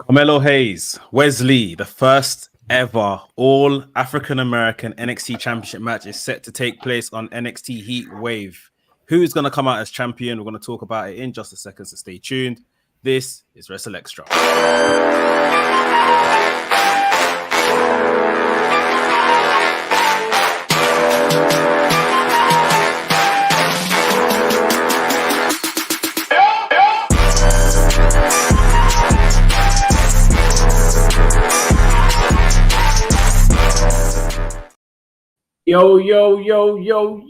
Carmelo Hayes, Wesley, the first ever all African American NXT Championship match is set to take place on NXT Heatwave. Who's going to come out as champion? We're going to talk about it in just a second, so stay tuned. This is WrstlXtra.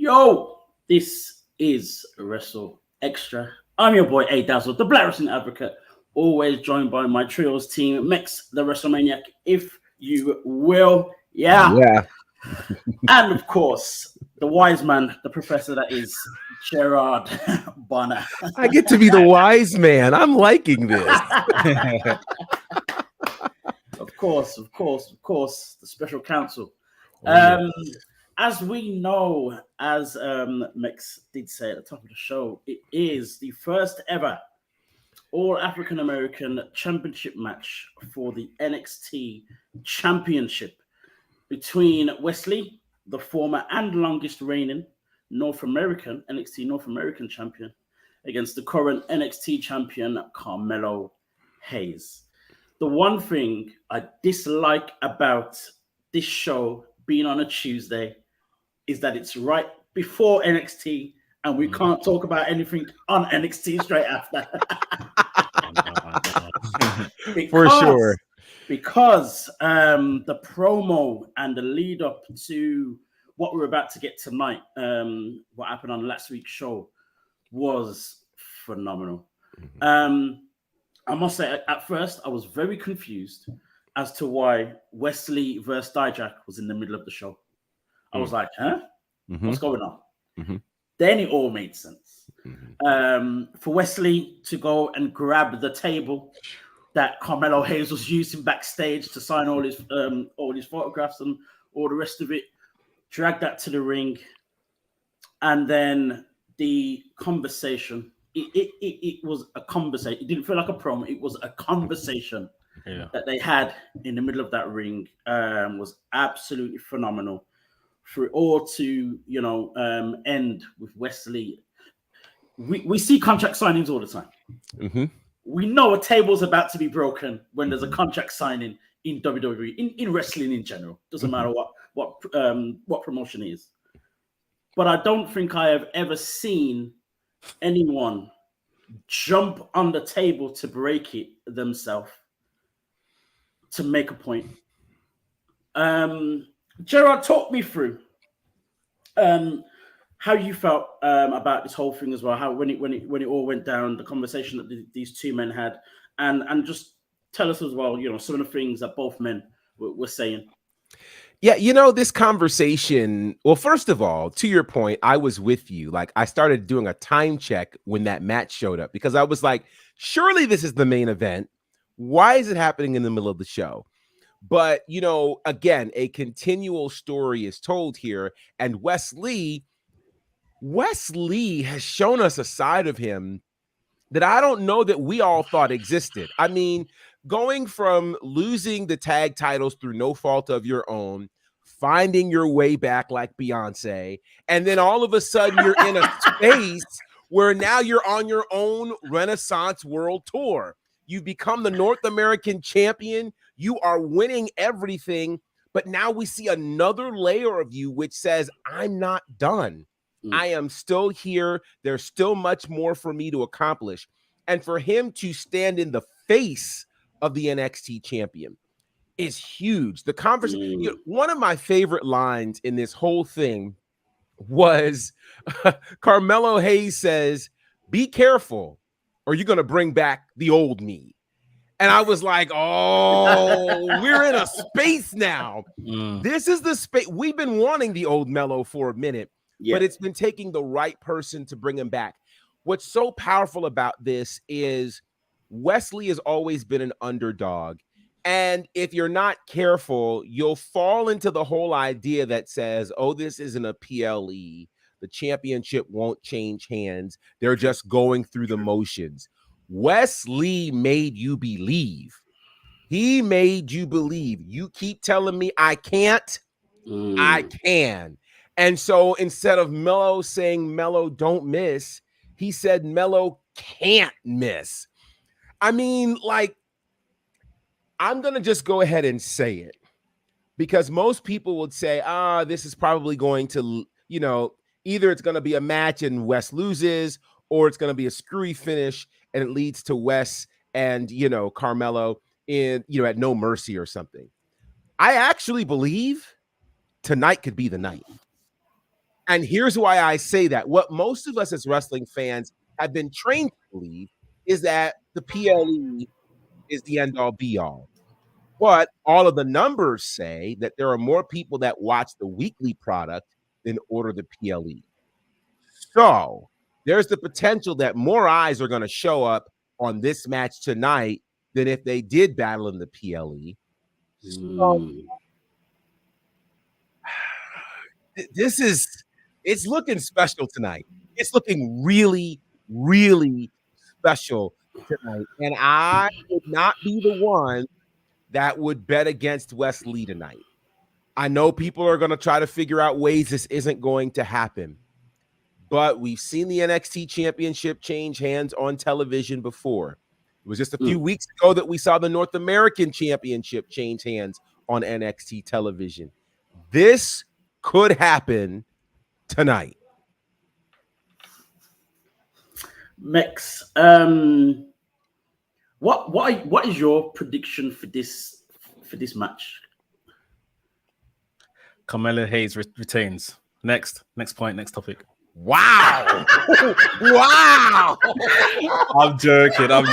Yo. This is WrstlXtra. I'm your boy, A Dazzle, the Black Wrestling Advocate, always joined by my trios team, Mex, the WrestleManiac, if you will. Yeah. And of course, the wise man, the professor that is Gerard Bonner. I get to be the wise man. I'm liking this. Of course, the special counsel. As we know, as Mex did say at the top of the show, it is the first ever All-African American Championship match for the NXT Championship between Wesley, the former and longest reigning NXT North American champion, against the current NXT champion, Carmelo Hayes. The one thing I dislike about this show being on a Tuesday is that it's right before NXT and we can't talk about anything on NXT straight after. For sure. Because the promo and the lead up to what we're about to get tonight, what happened on last week's show, was phenomenal. I must say, at first, I was very confused as to why Wesley versus Dijak was in the middle of the show. I was like, huh? What's going on? Then it all made sense. For Wesley to go and grab the table that Carmelo Hayes was using backstage to sign all his photographs and all the rest of it, drag that to the ring, and then the conversation. It was a conversation. It didn't feel like a promo. It was a conversation that they had in the middle of that ring. Was absolutely phenomenal. For it all to, end with Wesley. We see contract signings all the time. We know a table's about to be broken when there's a contract signing in WWE, in wrestling in general. Doesn't matter what promotion it is. But I don't think I have ever seen anyone jump on the table to break it themselves to make a point. Gerard, talk me through how you felt about this whole thing as well. How when it all went down, the conversation that these two men had, and just tell us as well, some of the things that both men were saying. Yeah, this conversation. Well, first of all, to your point, I was with you. Like, I started doing a time check when that match showed up because I was like, surely this is the main event. Why is it happening in the middle of the show? But, again, a continual story is told here. And Wesley has shown us a side of him that I don't know that we all thought existed. I mean, going from losing the tag titles through no fault of your own, finding your way back like Beyonce, and then all of a sudden you're in a space where now you're on your own Renaissance World Tour. You become the North American champion. You are winning everything. But now we see another layer of you, which says, I'm not done. I am still here. There's still much more for me to accomplish. And for him to stand in the face of the NXT champion is huge. The conversation, one of my favorite lines in this whole thing was Carmelo Hayes says, be careful, or you're going to bring back the old me. And I was like, oh, we're in a space now. This is the space. We've been wanting the old Mello for a minute, but it's been taking the right person to bring him back. What's so powerful about this is Wesley has always been an underdog. And if you're not careful, you'll fall into the whole idea that says, oh, this isn't a PLE. The championship won't change hands. They're just going through the motions. Wesley made you believe He made you believe. You keep telling me I can't, I can. And so instead of Melo saying, Melo, don't miss, he said, Melo can't miss. I mean, like, I'm going to just go ahead and say it, because most people would say, this is probably going to, either it's going to be a match and Wes loses, or it's going to be a screwy finish and it leads to Wes and, Carmelo in, at No Mercy or something. I actually believe tonight could be the night. And here's why I say that. What most of us as wrestling fans have been trained to believe is that the PLE is the end all be all. But all of the numbers say that there are more people that watch the weekly product than order the PLE. So there's the potential that more eyes are going to show up on this match tonight than if they did battle in the PLE. So, it's looking special tonight. It's looking really, really special tonight. And I would not be the one that would bet against Wes Lee tonight. I know people are going to try to figure out ways this isn't going to happen, but we've seen the NXT Championship change hands on television before. It was just a few weeks ago that we saw the North American Championship change hands on NXT television. This could happen tonight. Mex, what is your prediction for this match? Carmelo Hayes retains. Next point, next topic. Wow. Wow. I'm joking. Wow.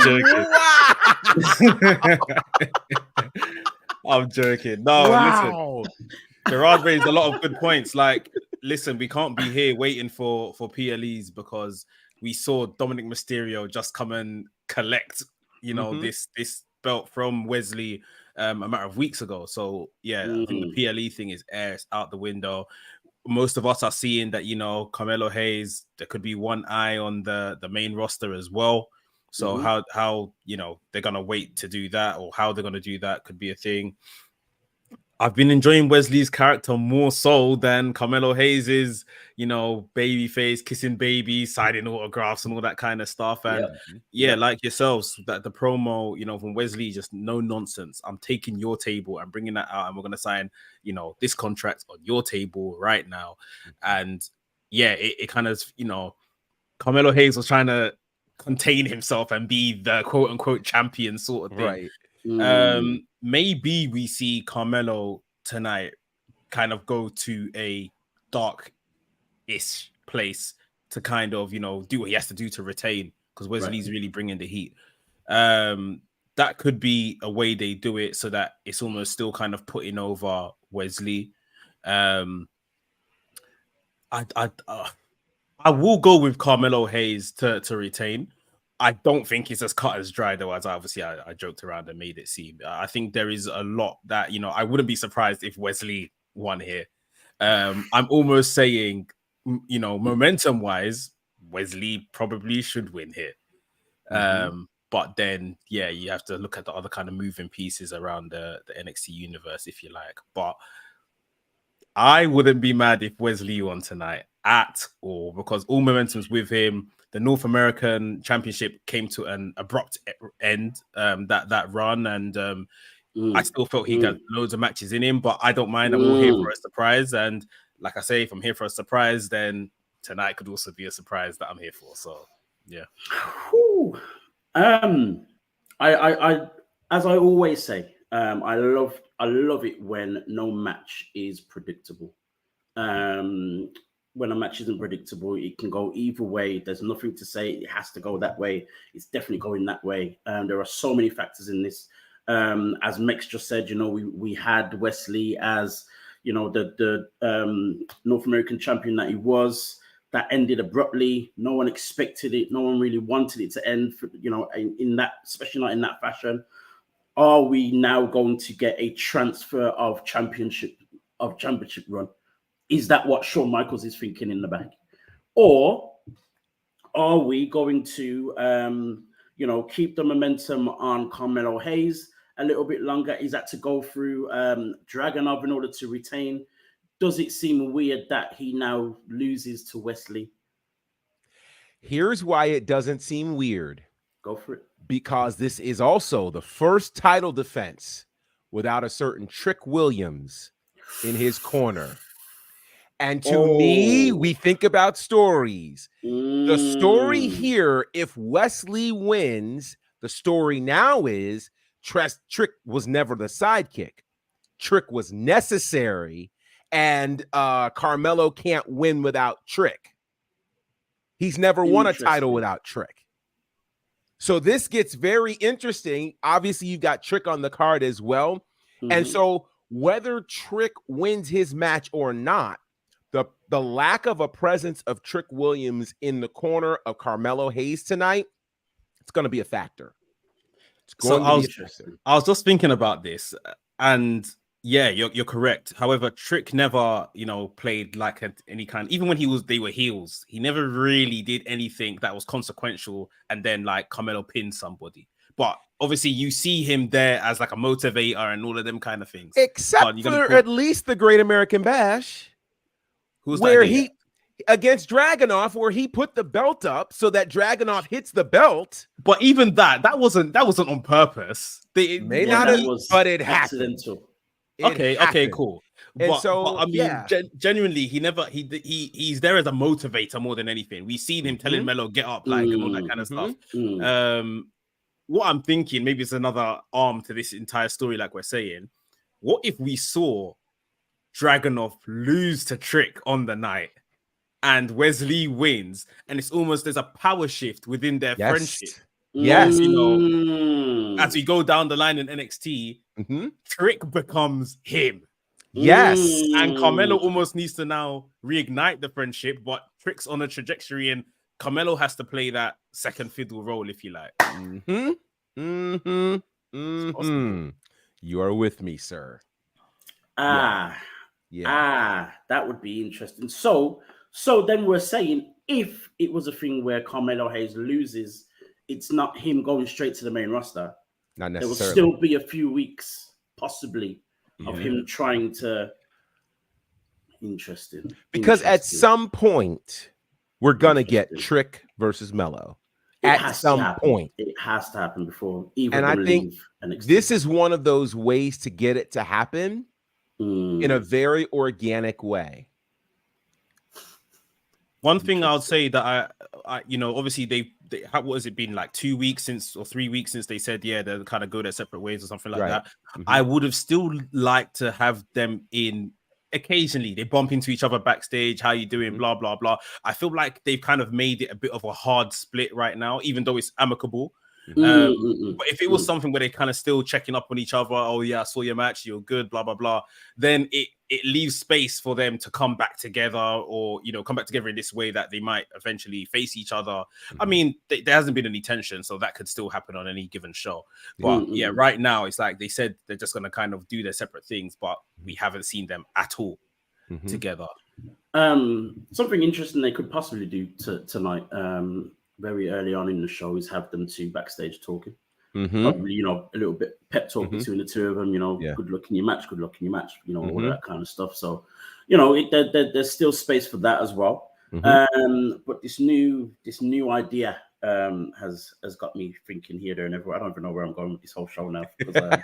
I'm joking. No, wow. Listen. Gerard raised a lot of good points. Like, listen, we can't be here waiting for PLEs because we saw Dominic Mysterio just come and collect, this belt from Wesley a matter of weeks ago. So yeah, I think the PLE thing is out the window. Most of us are seeing that, Carmelo Hayes, there could be one eye on the main roster as well. So how they're gonna wait to do that, or how they're gonna do that could be a thing. I've been enjoying Wesley's character more so than Carmelo Hayes's, baby face, kissing babies, signing autographs and all that kind of stuff. And like yourselves, that the promo, from Wesley, just no nonsense. I'm taking your table and bringing that out, and we're going to sign, this contract on your table right now. And yeah, it kind of, Carmelo Hayes was trying to contain himself and be the quote unquote champion sort of thing. Right. Maybe we see Carmelo tonight kind of go to a dark-ish place to kind of, do what he has to do to retain, because Wesley's really bringing the heat. That could be a way they do it so that it's almost still kind of putting over Wesley. I will go with Carmelo Hayes to retain. I don't think it's as cut as dry, though, as obviously I joked around and made it seem. I think there is a lot that, I wouldn't be surprised if Wesley won here. I'm almost saying, momentum-wise, Wesley probably should win here. But then, yeah, you have to look at the other kind of moving pieces around the NXT universe, if you like. But I wouldn't be mad if Wesley won tonight at all, because all momentum's with him. The North American Championship came to an abrupt end, that run, and I still felt he got loads of matches in him, but I don't mind. I'm all here for a surprise, and like I say, if I'm here for a surprise, then tonight could also be a surprise that I'm here for. So yeah. I as I always say, I love it when no match is predictable. When a match isn't predictable, it can go either way. There's nothing to say it has to go that way. It's definitely going that way. There are so many factors in this. As Mex just said, we had Wesley as, the North American champion that he was. That ended abruptly. No one expected it. No one really wanted it to end, in that, especially not in that fashion. Are we now going to get a transfer of championship run? Is that what Shawn Michaels is thinking in the back? Or are we going to, keep the momentum on Carmelo Hayes a little bit longer. Is that to go through Dragunov in order to retain? Does it seem weird that he now loses to Wesley? Here's why it doesn't seem weird. Go for it. Because this is also the first title defense without a certain Trick Williams in his corner. And to me, we think about stories. The story here, if Wesley wins, the story now is Trick was never the sidekick. Trick was necessary, and Carmelo can't win without Trick. He's never won a title without Trick. So this gets very interesting. Obviously, you've got Trick on the card as well. And so whether Trick wins his match or not, the lack of a presence of Trick Williams in the corner of Carmelo Hayes tonight, it's going to be a factor. It's going to be a factor. I was just thinking about this, and yeah, you're correct. However, Trick never, played like any kind. Even when they were heels, he never really did anything that was consequential. And then like Carmelo pinned somebody. But obviously, you see him there as like a motivator and all of them kind of things. Except for at least the Great American Bash. Who's where he against Dragunov, where he put the belt up so that Dragunov hits the belt. But even that wasn't on purpose. It may not have, but it happened. Okay, cool. And but I mean, genuinely, he's there as a motivator more than anything. We've seen him telling Melo get up, like and all that kind of stuff. What I'm thinking, maybe it's another arm to this entire story, like we're saying. What if we saw Dragunov lose to Trick on the night and Wesley wins, and it's almost there's a power shift within their friendship? Yes, as we go down the line in NXT, Trick becomes him. Yes, and Carmelo almost needs to now reignite the friendship, but Trick's on a trajectory, and Carmelo has to play that second fiddle role, if you like. You are with me, sir. That would be interesting. So then we're saying if it was a thing where Carmelo Hayes loses, it's not him going straight to the main roster. Not necessarily. There will still be a few weeks, possibly, of him trying to. Interesting. Because at some point, we're gonna get Trick versus Melo. At some point, it has to happen before. Even and I think this is one of those ways to get it to happen in a very organic way. One thing I'll say that I obviously they what has it been like 2 weeks since or 3 weeks since they said they'll kind of go their separate ways or something like that. I would have still liked to have them in. Occasionally they bump into each other backstage. How you doing? Blah blah blah. I feel like they've kind of made it a bit of a hard split right now, even though it's amicable. But if it was something where they kind of still checking up on each other, oh yeah, I saw your match, you're good, blah blah blah, then it leaves space for them to come back together, or come back together in this way that they might eventually face each other. I mean, there hasn't been any tension, so that could still happen on any given show. But yeah, right now it's like they said they're just going to kind of do their separate things, but we haven't seen them at all together. Something interesting they could possibly do tonight, very early on in the show, is have them two backstage talking. Probably, a little bit pep talk between the two of them, good luck in your match, all of that kind of stuff. So, there's still space for that as well. But this new idea has got me thinking here, there, and everywhere. I don't even know where I'm going with this whole show now. Because,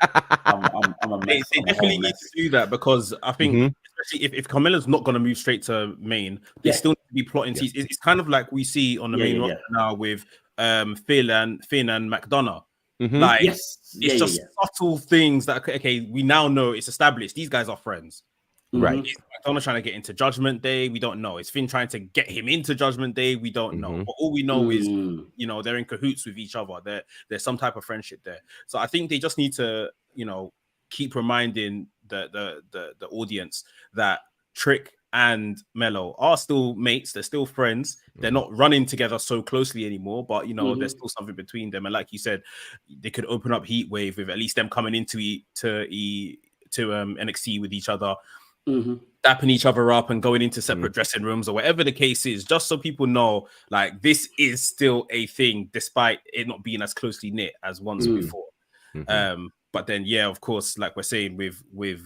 I'm a mess. They definitely need to do that, because I think, especially if Carmelo's not going to move straight to main, they still need to be plotting. It's kind of like we see on the main roster now with Finn and McDonough. It's just subtle things that we now know it's established. These guys are friends. Right. Is McDonough trying to get into Judgment Day? We don't know. Is Finn trying to get him into Judgment Day? We don't know. But all we know is, they're in cahoots with each other. There's some type of friendship there. So I think they just need to, keep reminding the audience that Trick and Melo are still mates. They're still friends. They're not running together so closely anymore, but there's still something between them. And like you said, they could open up Heatwave with at least them coming into NXT with each other, dapping each other up and going into separate dressing rooms or whatever the case is, just so people know like this is still a thing despite it not being as closely knit as once before. But then, yeah, of course, like we're saying with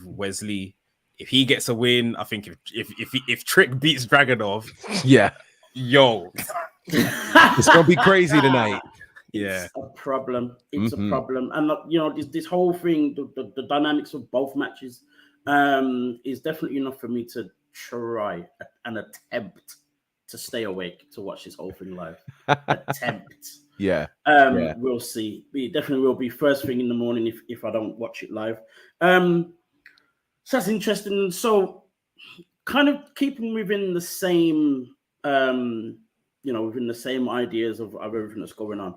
Wesley, if he gets a win, I think if Trick beats Dragunov, yeah, yo, it's gonna be crazy tonight. Yeah, it's a problem. It's a problem, and you know, this whole thing, the dynamics of both matches, is definitely enough for me to try and attempt to stay awake to watch this whole thing live. Attempt. Yeah. We'll see. It definitely will be first thing in the morning if I don't watch it live. So that's interesting. So, kind of keeping within the same, within the same ideas of everything that's going on.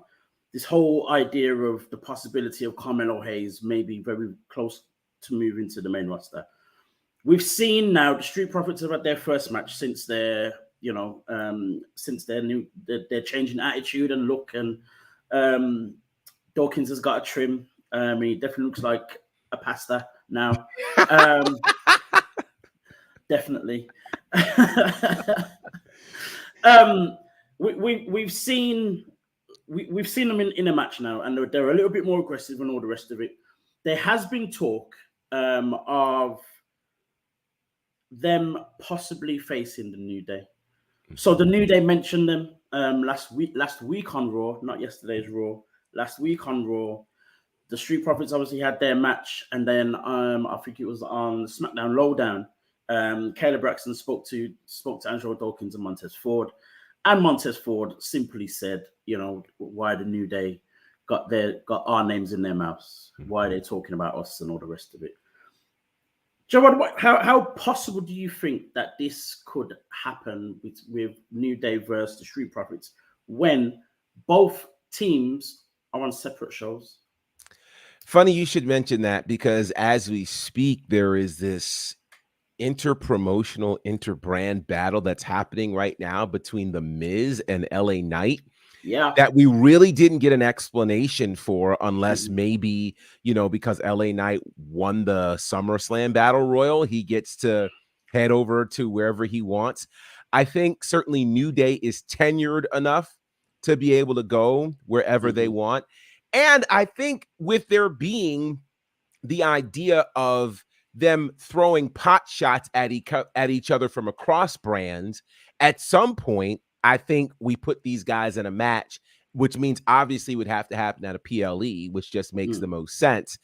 This whole idea of the possibility of Carmelo Hayes maybe very close to moving to the main roster. We've seen now the Street Profits have had their first match since their changing attitude and look, and Dawkins has got a trim. He definitely looks like a pasta now. Definitely. We've seen them in a match now, and they're a little bit more aggressive and all the rest of it. There has been talk of them possibly facing the New Day. So the New Day mentioned them last week on Raw, not yesterday's Raw. Last week on Raw, the Street Profits obviously had their match, and then I think it was on SmackDown Lowdown. Caleb Braxton spoke to Angelo Dawkins and Montez Ford, and Montez Ford simply said, why the New Day got our names in their mouths, why they're talking about us and all the rest of it. Joe, how possible do you think that this could happen with New Day versus the Street Profits when both teams are on separate shows? Funny you should mention that, because as we speak, there is this inter-promotional, inter-brand battle that's happening right now between The Miz and LA Knight. Yeah, that we really didn't get an explanation for, unless maybe, because LA Knight won the SummerSlam Battle Royal, he gets to head over to wherever he wants. I think certainly New Day is tenured enough to be able to go wherever they want. And I think with there being the idea of them throwing pot shots at each other from across brands, at some point, I think we put these guys in a match, which means obviously would have to happen at a PLE, which just makes the most sense.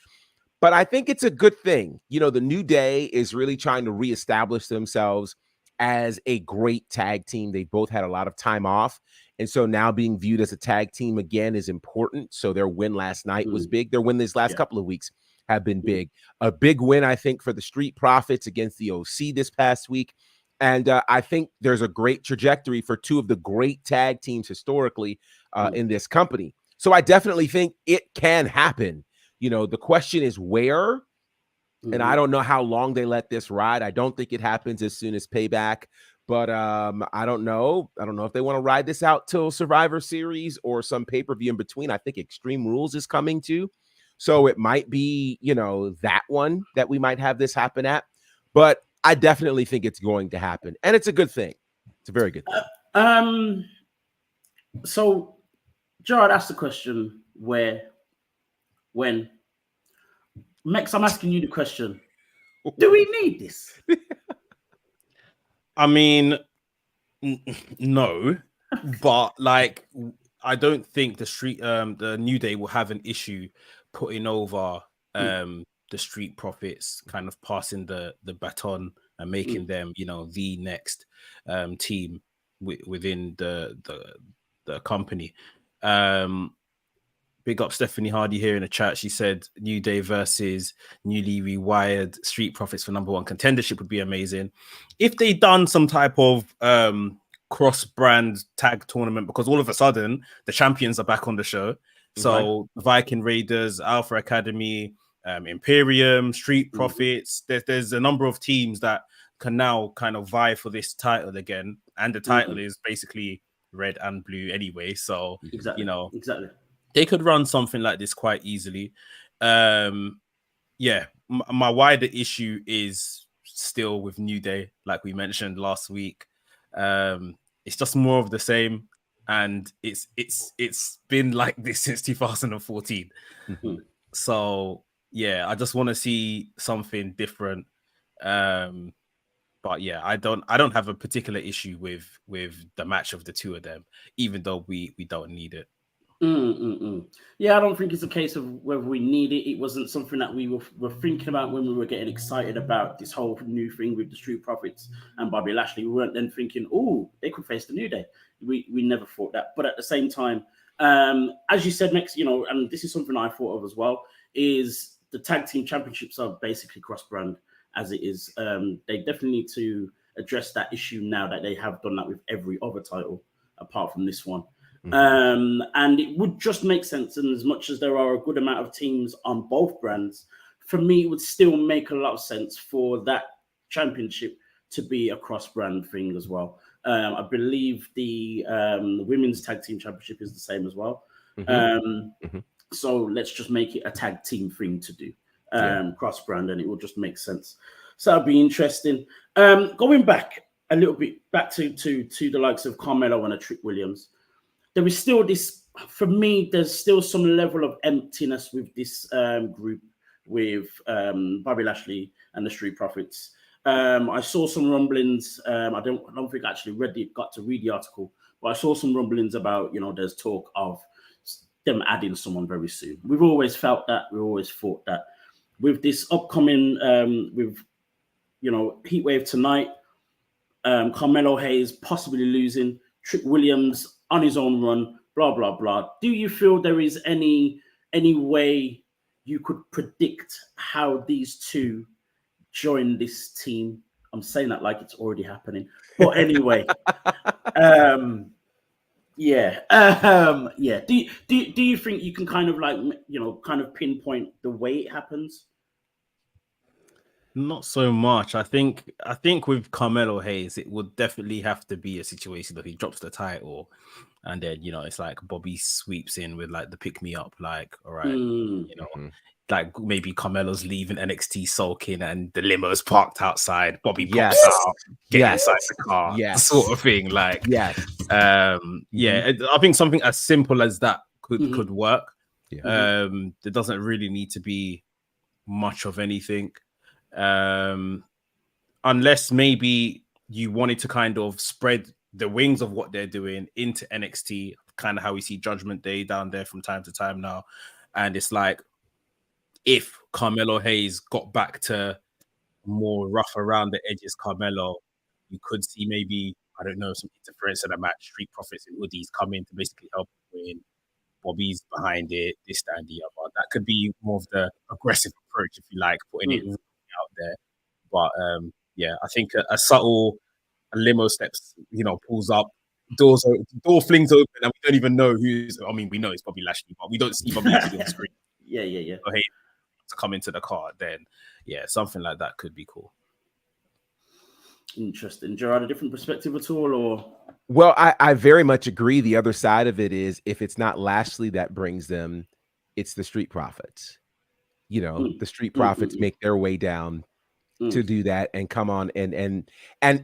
But I think it's a good thing. The New Day is really trying to reestablish themselves as a great tag team. They both had a lot of time off, and so now being viewed as a tag team again is important. So their win last night was big. Their win these last couple of weeks have been big. A big win, I think, for the Street Profits against the OC this past week. And I think there's a great trajectory for two of the great tag teams historically in this company. So I definitely think it can happen. The question is where, and I don't know how long they let this ride. I don't think it happens as soon as Payback, but I don't know. I don't know if they want to ride this out till Survivor Series or some pay-per-view in between. I think Extreme Rules is coming too. So it might be, that one that we might have this happen at. But I definitely think it's going to happen, and it's a good thing. It's a very good thing. So, Gerard asked the question, where, when? Mex, I'm asking you the question. Do we need this? I mean, no, but I don't think the New Day will have an issue putting over the Street Profits, kind of passing the baton and making them, the next team within the company. Big up Stephanie Hardy here in the chat. She said New Day versus newly rewired Street Profits for #1 contendership would be amazing. If they done some type of cross-brand tag tournament, because all of a sudden the champions are back on the show. So Viking Raiders, Alpha Academy, Imperium, Street Profits. There's a number of teams that can now kind of vie for this title again, and the title is basically red and blue anyway. So exactly. They could run something like this quite easily. My wider issue is still with New Day, like we mentioned last week. It's just more of the same, and it's been like this since 2014. So yeah, I just want to see something different. But yeah, I don't have a particular issue with the match of the two of them, even though we don't need it. Yeah, I don't think it's a case of whether we need it. It wasn't something that we were thinking about when we were getting excited about this whole new thing with the Street Profits and Bobby Lashley. We weren't then thinking, oh, they could face the New Day. We never thought that. But at the same time, as you said, next, and this is something I thought of as well, is the tag team championships are basically cross-brand as it is. They definitely need to address that issue now that they have done that with every other title apart from this one. And it would just make sense. And as much as there are a good amount of teams on both brands, for me, it would still make a lot of sense for that championship to be a cross-brand thing as well. I believe the women's tag team championship is the same as well. So let's just make it a tag team thing to do, cross-brand, and it will just make sense. So that'd be interesting. Going back a little bit, back to the likes of Carmelo and a Trick Williams. There is still this, for me, there's still some level of emptiness with this group with Bobby Lashley and the Street Profits. I saw some rumblings. I don't think I actually got to read the article, but I saw some rumblings about, there's talk of them adding someone very soon. We've always felt that. We've always thought that. With this upcoming, Heatwave tonight, Carmelo Hayes possibly losing, Trick Williams on his own run, blah, blah, blah. Do you feel there is any way you could predict how these two join this team? I'm saying that like it's already happening. But anyway, Do you think you can kind of pinpoint the way it happens? Not so much. I think with Carmelo Hayes, it would definitely have to be a situation that he drops the title, and then it's like Bobby sweeps in with like the pick me up, like, all right, like maybe Carmelo's leaving NXT sulking, and the limo's parked outside. Bobby pops out, get inside the car, sort of thing. Like, I think something as simple as that could work. There doesn't really need to be much of anything. Unless maybe you wanted to kind of spread the wings of what they're doing into NXT, kind of how we see Judgment Day down there from time to time now. And it's like, if Carmelo Hayes got back to more rough around the edges Carmelo, you could see maybe, I don't know, some interference in the match, Street Profits and Woodies come in to basically help win. Bobby's behind it, this, that, and the other. That could be more of the aggressive approach, if you like, putting it out there. But I think a subtle limo steps, pulls up, door flings open, and we don't even know who's. I mean, we know it's Bobby Lashley, but we don't see Bobby Lashley on the screen. So, hey, to come into the car, then something like that could be cool. Interesting. Gerard, a different perspective at all, or? Well, I very much agree. The other side of it is, if it's not Lashley that brings them, it's the Street Profits. The Street Profits make their way down to do that and come on, and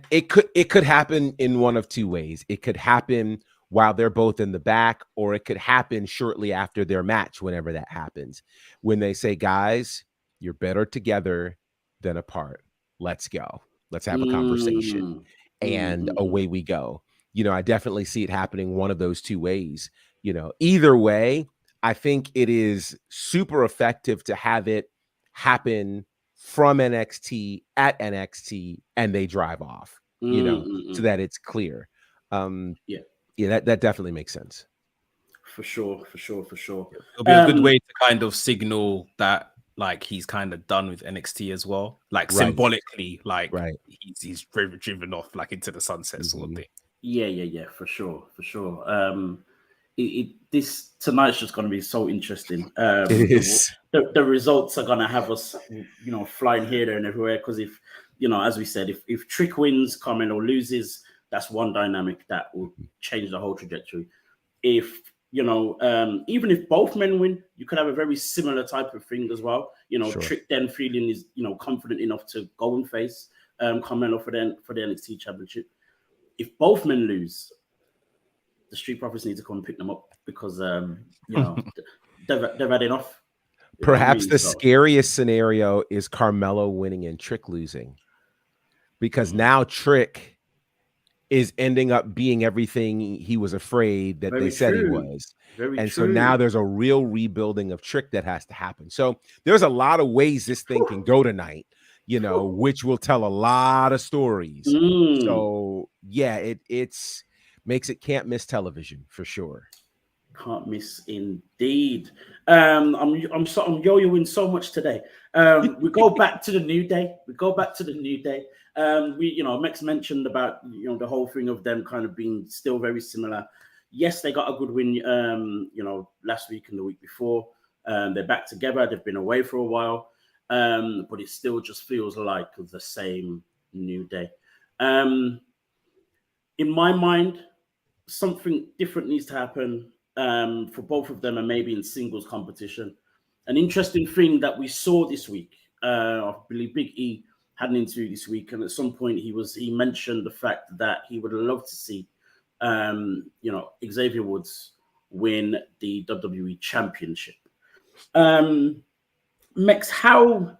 it could happen in one of two ways. It could happen while they're both in the back, or it could happen shortly after their match, whenever that happens, when they say, guys, you're better together than apart. Let's go. Let's have a conversation. And away we go. I definitely see it happening one of those two ways. Either way, I think it is super effective to have it happen from NXT at NXT, and they drive off, so that it's clear. That definitely makes sense. For sure. It'll be a good way to kind of signal that, like, he's kind of done with NXT as well, like symbolically, like he's driven off like into the sunset sort of thing. Yeah, for sure. This tonight's just going to be so interesting. It is. The results are going to have us, flying here, there, and everywhere. Because if, as we said, if Trick wins, Carmelo loses, that's one dynamic that will change the whole trajectory. If even if both men win, you could have a very similar type of thing as well. Trick then feeling is confident enough to go and face Carmelo for the NXT Championship. If both men lose, the Street Profits need to come and pick them up, because they've had enough. Perhaps the scariest scenario is Carmelo winning and Trick losing, because now Trick is ending up being everything he was afraid that they said he was. So now there's a real rebuilding of Trick that has to happen. So there's a lot of ways this thing can go tonight, which will tell a lot of stories. So yeah, it's makes it can't miss television for sure. Can't miss indeed. I'm yo-yoing so much today. We go back to the New Day. Mex mentioned about the whole thing of them kind of being still very similar. Yes, they got a good win last week and the week before. They're back together. They've been away for a while. But it still just feels like the same New Day. In my mind, something different needs to happen for both of them, and maybe in singles competition. An interesting thing that we saw this week, I believe Big E had an interview this week, and at some point he mentioned the fact that he would love to see Xavier Woods win the WWE Championship. Mex, how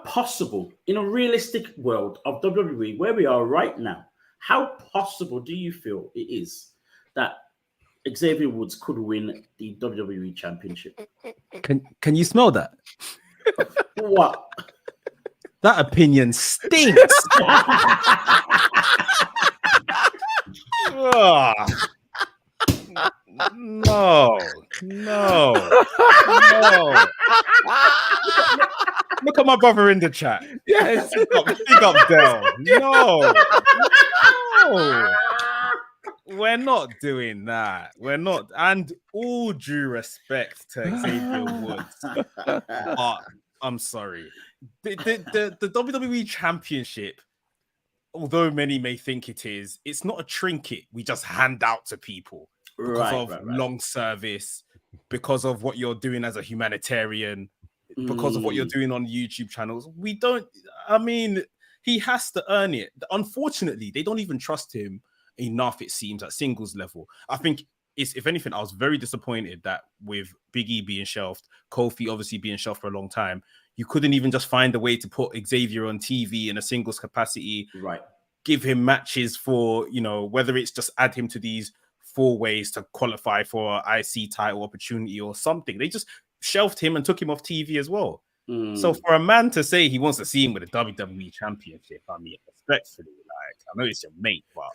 possible in a realistic world of WWE where we are right now, how possible do you feel it is that Xavier Woods could win the WWE Championship? Can you smell that? What? That opinion stinks. Oh. No. Look at my brother in the chat. Yes. Big up Dell. No. We're not doing that. We're not. And all due respect to Xavier Woods, I'm sorry. The WWE Championship, although many may think it is, it's not a trinket we just hand out to people because of long service, because of what you're doing as a humanitarian, because of what you're doing on YouTube channels. We don't. I mean, he has to earn it. Unfortunately, they don't even trust him enough, it seems, at singles level. I think if anything, I was very disappointed that with Big E being shelved, Kofi obviously being shelved for a long time, you couldn't even just find a way to put Xavier on TV in a singles capacity, give him matches for, whether it's just add him to these 4 ways to qualify for an IC title opportunity or something. They just shelved him and took him off TV as well. So for a man to say he wants to see him with a WWE Championship, I mean, respectfully, I know it's your mate, but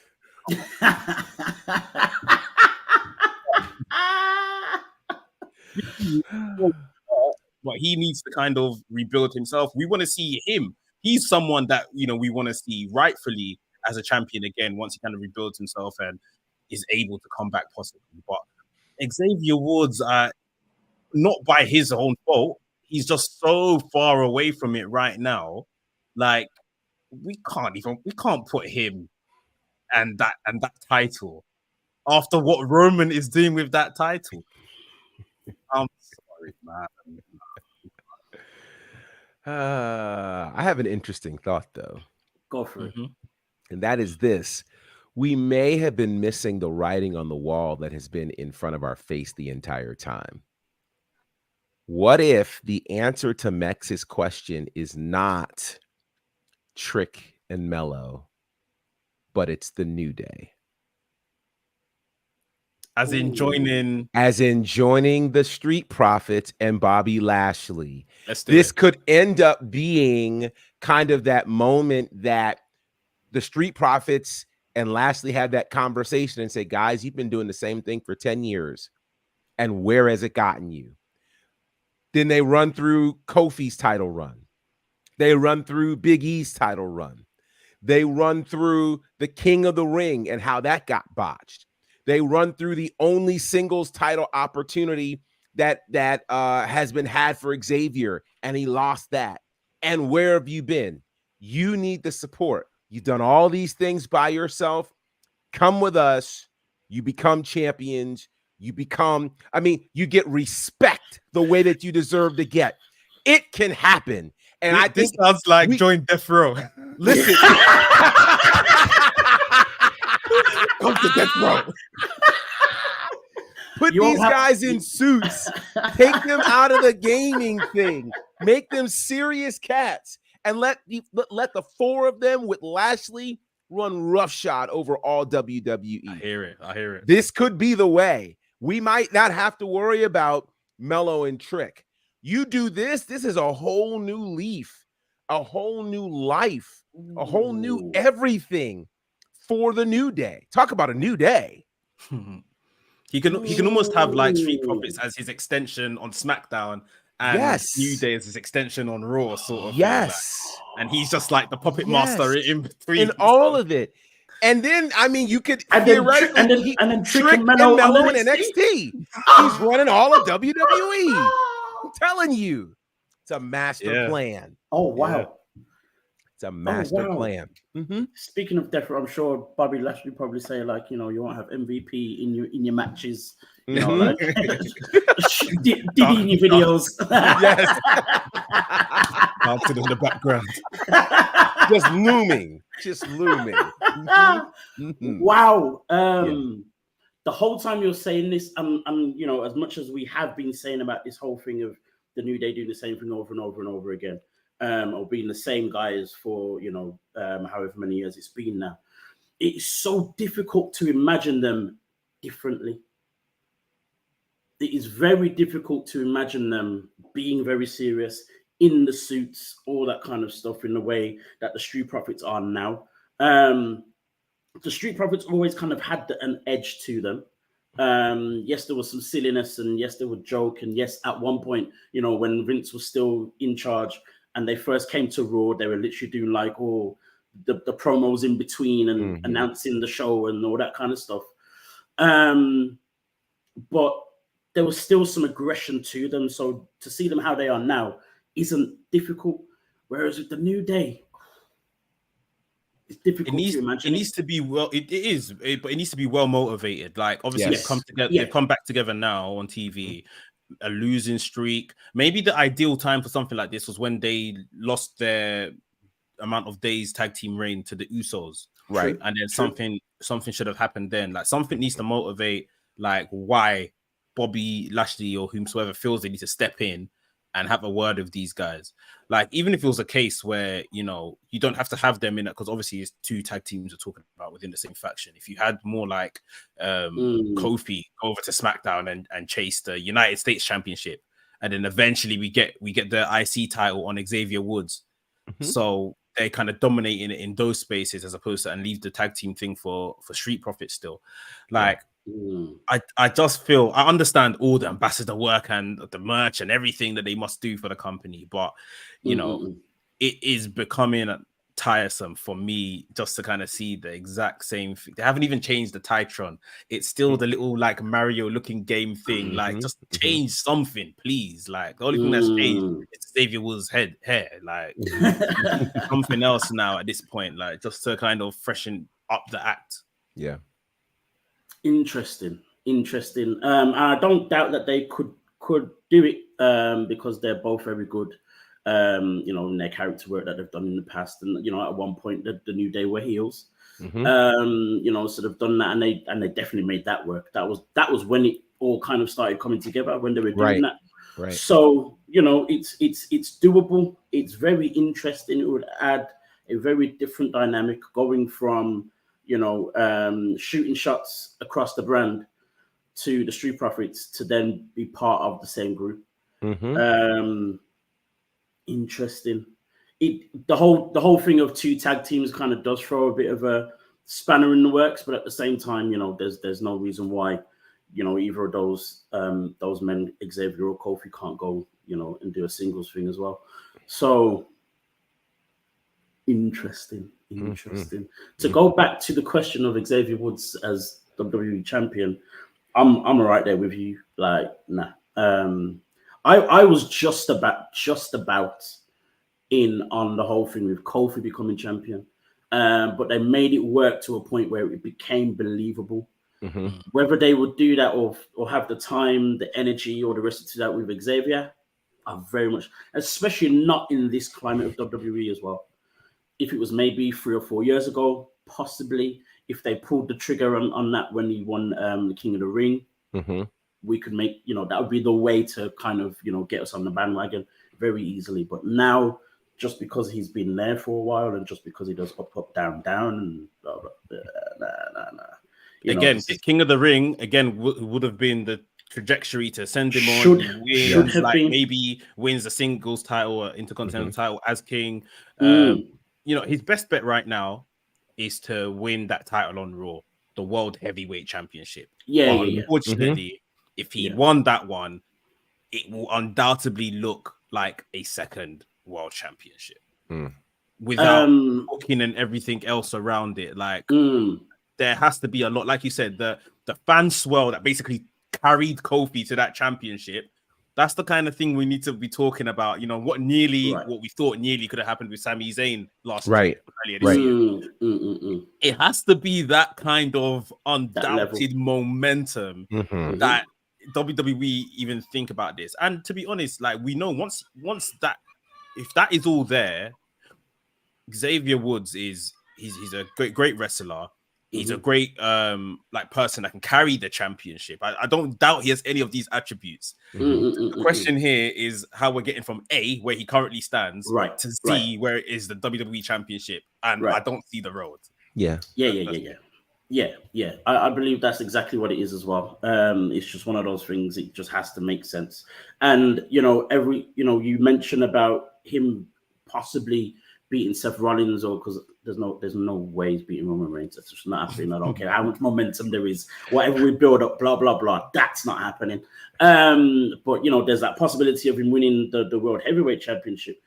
but he needs to kind of rebuild himself. We want to see him. He's someone that we want to see rightfully as a champion again once he kind of rebuilds himself and is able to come back possibly. But Xavier Woods, not by his own fault, he's just so far away from it right now. Like we can't put him and that title after what Roman is doing with that title. I'm sorry, man. I have an interesting thought, though. Go for it. And that is this. We may have been missing the writing on the wall that has been in front of our face the entire time. What if the answer to Mex's question is not Trick and Melo, but it's the New Day? As in joining the Street Profits and Bobby Lashley. This could end up being kind of that moment that the Street Profits and Lashley have that conversation and say, guys, you've been doing the same thing for 10 years. And where has it gotten you? Then they run through Kofi's title run. They run through Big E's title run. They run through the King of the Ring and how that got botched. They run through the only singles title opportunity that has been had for Xavier, and he lost that. And where have you been? You need the support. You've done all these things by yourself. Come with us. You become champions. You get respect the way that you deserve to get. It can happen. And I think this sounds like join Death Row. Listen. Come to Death Row. Put these guys in suits. Take them out of the gaming thing. Make them serious cats. And let the four of them with Lashley run roughshod over all WWE. I hear it. This could be the way. We might not have to worry about Melo and Trick. You do this is a whole new leaf, a whole new life, a whole new everything for the New Day. Talk about a new day. He can almost have like Street Profits as his extension on SmackDown. And New Day is his extension on Raw, sort of. Yes. Like, and he's just like the puppet master in between. In all of it. And then, I mean, you could theoretically Trick and Melo in NXT. He's running all of WWE. I'm telling you. It's a master plan. Oh, wow. Yeah. It's a master plan. Mm-hmm. Speaking of Death Row, I'm sure Bobby Lashley probably say, like, you know, you won't have MVP in your matches. You know, like Diddy in your videos. Yes. Dancing in the background. Just looming. Mm-hmm. Wow. The whole time you're saying this, you know, as much as we have been saying about this whole thing of the New Day doing the same thing over and over and over again, or being the same guys for, you know, however many years it's been now, it's so difficult to imagine them differently. It is very difficult to imagine them being very serious in the suits, all that kind of stuff, in the way that the Street Profits are now. The Street Profits always kind of had an edge to them. Yes, there was some silliness, and yes, they would joke, and yes, at one point, you know, when Vince was still in charge and they first came to Raw, they were literally doing like all the promos in between and announcing the show and all that kind of stuff. But there was still some aggression to them. So to see them how they are now isn't difficult. Whereas with the New Day, it's difficult to imagine. It needs to be but it needs to be well motivated. Like, obviously, they've come together. They've come back together now on TV. A losing streak. Maybe the ideal time for something like this was when they lost their amount of days tag team reign to the Usos, right? And then something should have happened then. Like, something needs to motivate. Like, why Bobby Lashley or whomsoever feels they need to step in and have a word with these guys. Like, even if it was a case where, you know, you don't have to have them in it, because obviously it's two tag teams we're talking about within the same faction. If you had more like Kofi go over to SmackDown and chase the United States Championship, and then eventually we get the IC title on Xavier Woods. So they're kind of dominating it in those spaces, as opposed to, and leave the tag team thing for Street Profits still. Like, I just feel, I understand all the ambassador work and the merch and everything that they must do for the company, but you know, it is becoming tiresome for me just to kind of see the exact same thing. They haven't even changed the Titron. It's still the little like Mario looking game thing. Like, just change something, please. Like, the only thing that's changed is Xavier Woods' hair. Like, something else now at this point, like, just to kind of freshen up the act. Yeah. Interesting. I don't doubt that they could do it because they're both very good, you know, in their character work that they've done in the past. And, you know, at one point the New Day were heels, you know, so they've done that, and they definitely made that work. That was when it all kind of started coming together, when they were doing that. Right. So, you know, it's doable. It's very interesting. It would add a very different dynamic, going from, you know, shooting shots across the brand to the Street Profits to then be part of the same group. Interesting. The whole thing of two tag teams kind of does throw a bit of a spanner in the works, but at the same time, you know, there's no reason why, you know, either of those men, Xavier or Kofi, can't go, you know, and do a singles thing as well. So interesting. To go back to the question of Xavier Woods as WWE champion, I'm right there with you. Like, nah. I was just about in on the whole thing with Kofi becoming champion, but they made it work to a point where it became believable. Whether they would do that or have the time, the energy, or the rest of that with Xavier, are very much, especially not in this climate of WWE as well. If it was maybe 3 or 4 years ago, possibly, if they pulled the trigger on that when he won the King of the Ring, we could make, that would be the way to kind of, get us on the bandwagon very easily. But now, just because he's been there for a while and just because he does up, down, down, and blah, blah, nah. Again, King of the Ring, again, would have been the trajectory to send him should have like been. Maybe wins the singles title or intercontinental title as King. His best bet right now is to win that title on Raw, the World Heavyweight Championship. Unfortunately, if he won that one, it will undoubtedly look like a second World Championship without booking and everything else around it. Like there has to be a lot, like you said, the fan swell that basically carried Kofi to that championship. That's the kind of thing we need to be talking about. What we thought nearly could have happened with Sami Zayn last year. It has to be that kind of undoubted momentum that WWE even think about this. And to be honest, like we know once that, if that is all there, Xavier Woods he's a great wrestler. He's a great person that can carry the championship. I don't doubt he has any of these attributes. The question here is how we're getting from A, where he currently stands, to C, where it is the WWE championship. And I don't see the road. Yeah. I believe that's exactly what it is as well. It's just one of those things. It just has to make sense. And, you mentioned about him possibly beating Seth Rollins, or because there's no way he's beating Roman Reigns. That's just not happening. I don't care how much momentum there is, whatever we build up, blah blah blah. That's not happening. But there's that possibility of him winning the World Heavyweight Championship.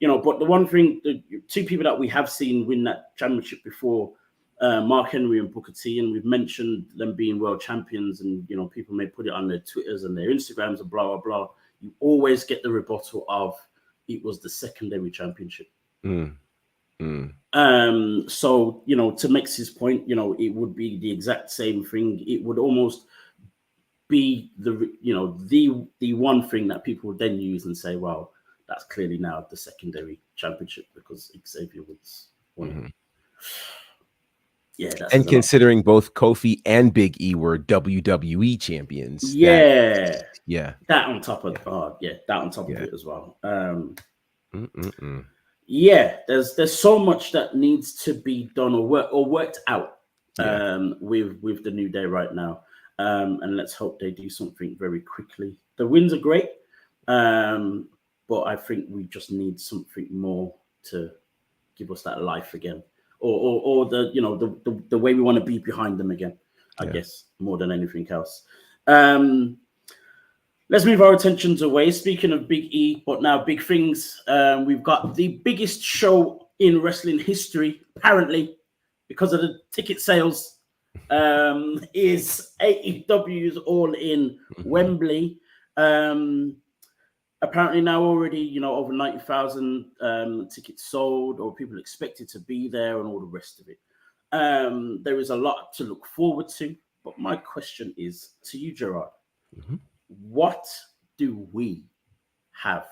But the one thing, the two people that we have seen win that championship before, Mark Henry and Booker T, and we've mentioned them being world champions, and people may put it on their Twitters and their Instagrams and blah blah blah. You always get the rebuttal of it was the secondary championship. So to Mix's point, it would be the exact same thing. It would almost be the one thing that people would then use and say, well, that's clearly now the secondary championship because Xavier Woods won. And considering both Kofi and Big E were WWE champions, that on top of it as well. There's so much that needs to be done or worked out with the New Day right now, and let's hope they do something very quickly. The wins are great, but I think we just need something more to give us that life again, or the way we want to be behind them again. I guess more than anything else. Let's move our attentions away. Speaking of Big E, but now big things. We've got the biggest show in wrestling history, apparently, because of the ticket sales, is AEW's All In Wembley. Apparently now already, over 90,000 tickets sold, or people expected to be there, and all the rest of it. There is a lot to look forward to. But my question is to you, Gerard. What do we have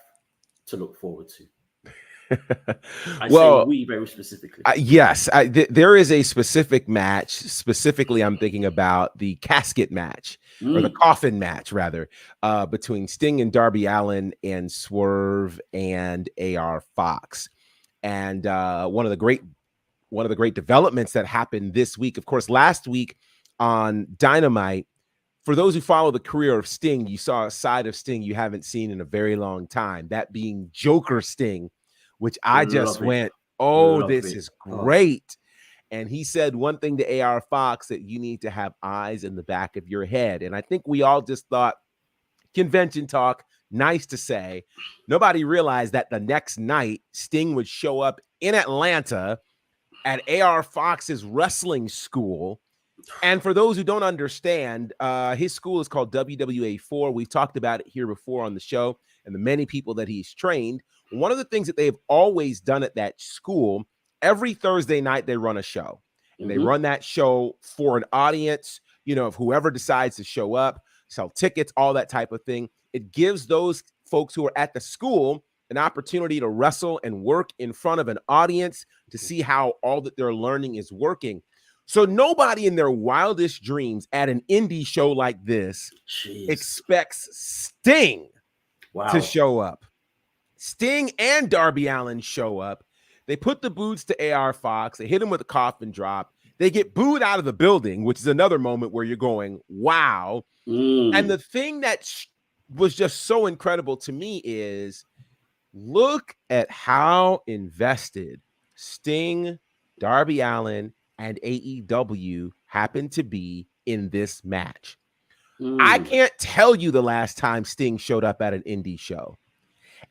to look forward to? I say we very specifically. Yes, there is a specific match. Specifically, I'm thinking about the casket match or the coffin match, rather, between Sting and Darby Allin and Swerve and AR Fox. And one of the great developments that happened this week, of course, last week on Dynamite. For those who follow the career of Sting, you saw a side of Sting you haven't seen in a very long time, that being Joker Sting, which I just went, this is great. And he said one thing to AR Fox, that you need to have eyes in the back of your head. And I think we all just thought, convention talk, nice to say. Nobody realized that the next night, Sting would show up in Atlanta at AR Fox's wrestling school. And for those who don't understand, his school is called WWA 4. We've talked about it here before on the show, and the many people that he's trained. One of the things that they've always done at that school, every Thursday night they run a show. And they run that show for an audience, of whoever decides to show up, sell tickets, all that type of thing. It gives those folks who are at the school an opportunity to wrestle and work in front of an audience to see how all that they're learning is working. So nobody in their wildest dreams at an indie show like this expects Sting to show up. Sting and Darby Allin show up. They put the boots to AR Fox. They hit him with a coffin drop. They get booed out of the building, which is another moment where you're going, wow. And the thing that was just so incredible to me is look at how invested Sting, Darby Allin, and AEW happen to be in this match. I can't tell you the last time Sting showed up at an indie show.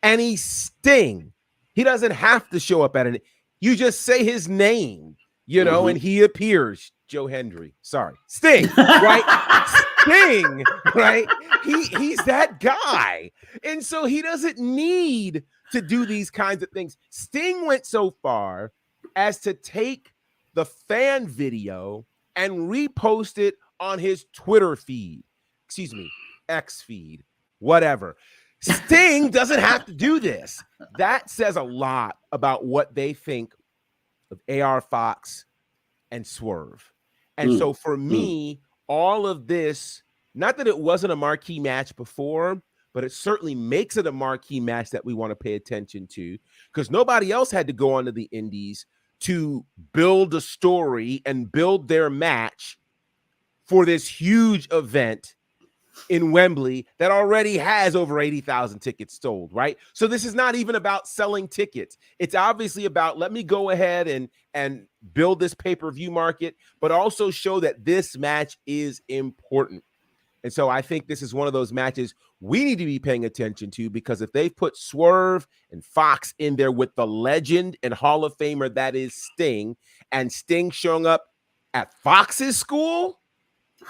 And he's Sting. He doesn't have to show up at an. You just say his name, you know, and he appears. Joe Hendry. Sorry. Sting, right? Sting, right? He's that guy. And so he doesn't need to do these kinds of things. Sting went so far as to take the fan video and repost it on his Twitter feed. Excuse me, X feed, whatever. Sting doesn't have to do this. That says a lot about what they think of AR Fox and Swerve. And so for me, all of this, not that it wasn't a marquee match before, but it certainly makes it a marquee match that we want to pay attention to, because nobody else had to go onto the indies to build a story and build their match for this huge event in Wembley that already has over 80,000 tickets sold, right? So this is not even about selling tickets. It's obviously about, let me go ahead and build this pay-per-view market, but also show that this match is important. And so I think this is one of those matches we need to be paying attention to, because if they've put Swerve and Fox in there with the legend and Hall of Famer that is Sting, and Sting showing up at Fox's school,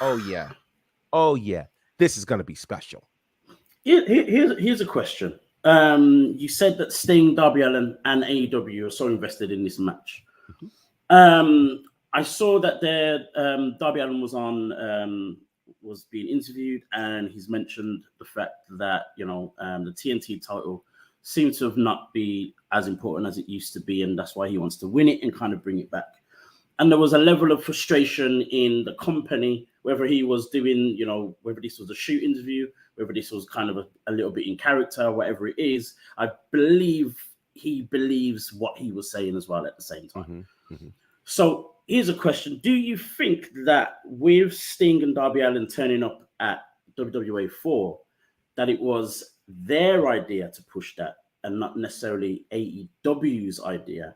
oh yeah, this is going to be special. Here's a question. You said that Sting, Darby Allin, and AEW are so invested in this match. I saw that Darby Allin was being interviewed, and he's mentioned the fact that the TNT title seems to have not be as important as it used to be, and that's why he wants to win it and kind of bring it back. And there was a level of frustration in the company, whether he was doing, whether this was a shoot interview, whether this was kind of a little bit in character, whatever it is. I believe he believes what he was saying as well at the same time. So here's a question. Do you think that with Sting and Darby Allin turning up at WWA 4, that it was their idea to push that and not necessarily AEW's idea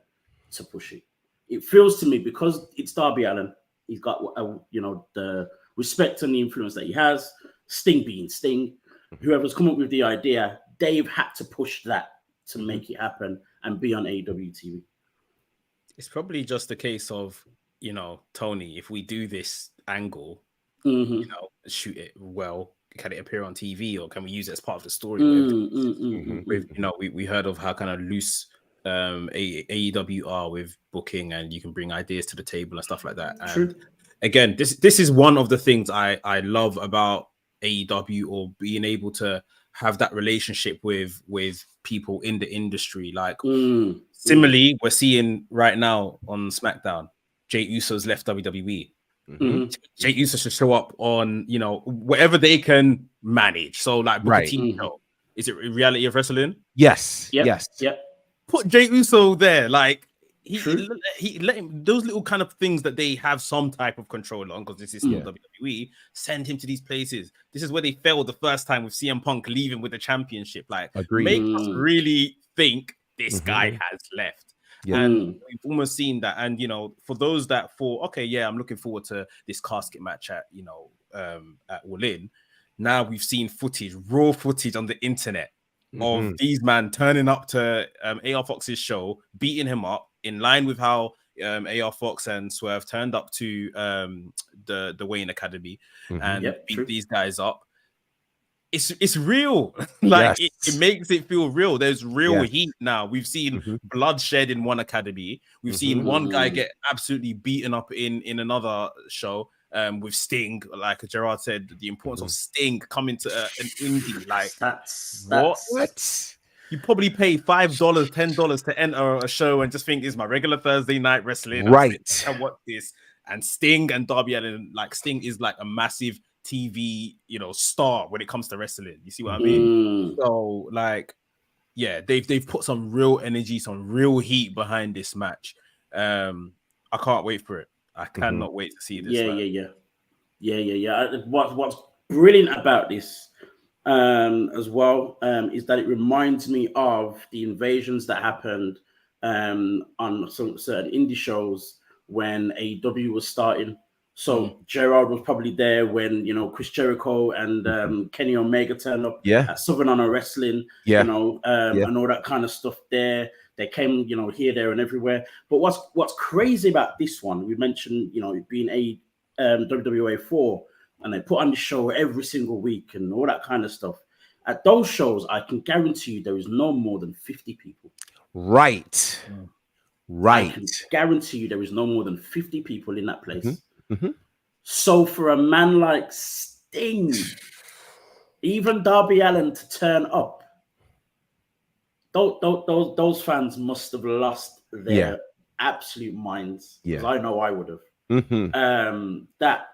to push it? It feels to me, because it's Darby Allin, he's got the respect and the influence that he has, Sting being Sting, whoever's come up with the idea, they've had to push that to make it happen and be on AEW TV. It's probably just a case of, Tony, if we do this angle, shoot it well, can it appear on TV, or can we use it as part of the story? We heard of how kind of loose AEW are with booking, and you can bring ideas to the table and stuff like that. And again, this is one of the things I love about AEW, or being able to have that relationship with people in the industry. Like similarly, we're seeing right now on SmackDown, Jey Uso's left WWE. Jey Uso should show up on whatever they can manage. So like Booker T, is it Reality of Wrestling? Yes. Put Jey Uso there, like he let him, those little kind of things that they have some type of control on, because this is still WWE. Send him to these places. This is where they failed the first time with CM Punk leaving with the championship. Like, make us really think this guy has left. And we've almost seen that. And for those that I'm looking forward to this casket match at at All In. Now we've seen raw footage on the internet of these men turning up to AR Fox's show, beating him up, in line with how AR Fox and Swerve turned up to the Wayne Academy and beat these guys up. It's real. Like it makes it feel real. There's real heat now. We've seen bloodshed in one academy. We've seen one guy get absolutely beaten up in another show. With Sting, like Gerard said, the importance of Sting coming to an indie. Like that's what? You probably pay $5, $10 to enter a show and just think it's my regular Thursday night wrestling. Right. And watch this. and Sting and Darby Allin, like Sting is like a massive TV, star when it comes to wrestling. You see what I mean? So like, yeah, they've put some real energy, some real heat behind this match. I can't wait for it. I cannot wait to see this. Yeah. What's brilliant about this as well is that it reminds me of the invasions that happened on some certain indie shows when AEW was starting. So Gerard was probably there when Chris Jericho and Kenny Omega turned up at Southern Honor Wrestling, and all that kind of stuff there. They came, here, there, and everywhere. But what's crazy about this one, we mentioned, it being a WWA 4, and they put on the show every single week and all that kind of stuff. At those shows, I can guarantee you there is no more than 50 people. Right. I can guarantee you there is no more than 50 people in that place. So for a man like Sting, even Darby Allin to turn up, those fans must have lost their absolute minds. Because I know I would have.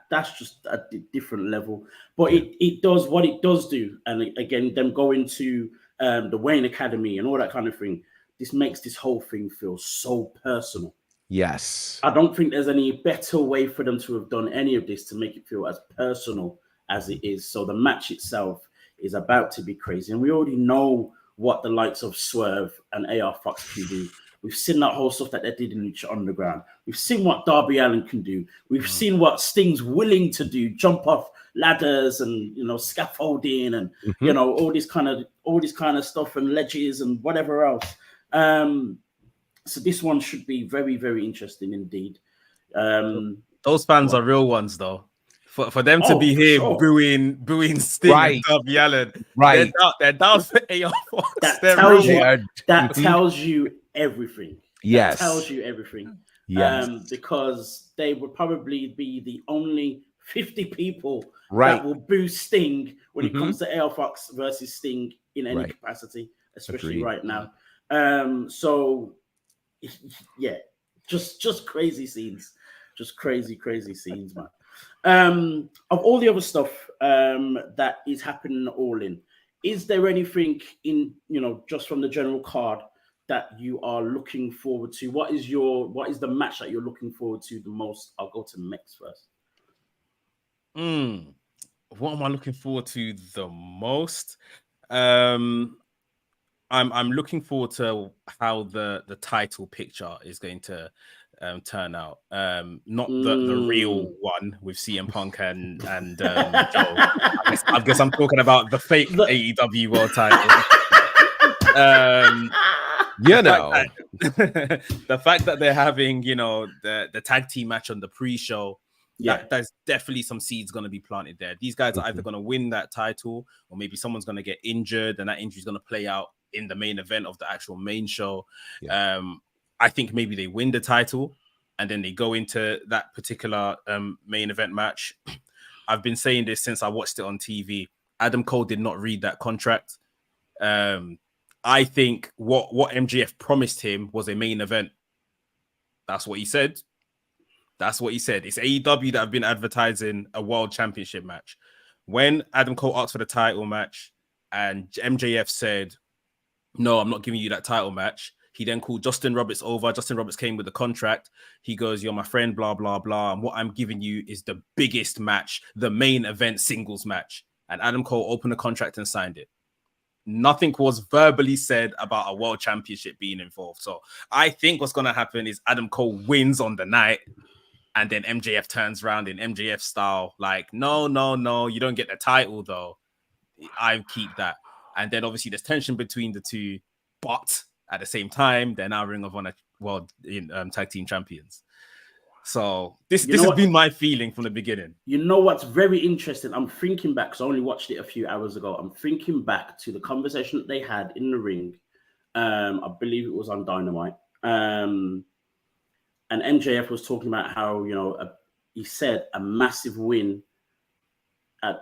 That's just a different level. But it does what it does do. And again, them going to the Wayne Academy and all that kind of thing, this makes this whole thing feel so personal. Yes. I don't think there's any better way for them to have done any of this to make it feel as personal as it is. So the match itself is about to be crazy. And we already know what the likes of Swerve and AR Fox can do. We've seen that whole stuff that they did in Lucha Underground. We've seen what Darby Allin can do. We've seen what Sting's willing to do, jump off ladders and scaffolding and all this kind of stuff and ledges and whatever else. So this one should be very, very interesting indeed. Those fans are real ones, though. For them to be here booing Sting and Darby Allin, they're down for AR Fox. That tells you everything. Yes, that tells you everything. Yes, because they would probably be the only 50 people that will boo Sting when it comes to AR Fox versus Sting in any capacity, especially right now. So yeah, just crazy scenes, just crazy scenes, man. Of all the other stuff that is happening all in, is there anything in just from the general card that you are looking forward to? What is the match that you're looking forward to the most? I'll go to Mex first. What am I looking forward to the most? I'm looking forward to how the title picture is going to turn out. Not the real one with CM Punk and Joe. I guess I'm talking about the fake AEW World Title. The fact that they're having the tag team match on the pre-show. There's definitely some seeds going to be planted there. These guys are either going to win that title, or maybe someone's going to get injured, and that injury is going to play out in the main event of the actual main show. I think maybe they win the title and then they go into that particular main event match. I've been saying this since I watched it on TV. Adam Cole did not read that contract. I think what MJF promised him was a main event. That's what he said. It's AEW that have been advertising a world championship match. When Adam Cole asked for the title match and MJF said, "No, I'm not giving you that title match," he then called Justin Roberts over. Justin Roberts came with the contract. He goes, "You're my friend, blah, blah, blah. And what I'm giving you is the biggest match, the main event singles match." And Adam Cole opened the contract and signed it. Nothing was verbally said about a world championship being involved. So I think what's going to happen is Adam Cole wins on the night. And then MJF turns around in MJF style, like, no, you don't get the title, though. I keep that. And then obviously there's tension between the two, but at the same time, they're now Ring of Honor World Tag Team Champions. So this has been my feeling from the beginning. You know what's very interesting? I'm thinking back, because I only watched it a few hours ago. I'm thinking back to the conversation that they had in the ring. I believe it was on Dynamite. And MJF was talking about how, he said a massive win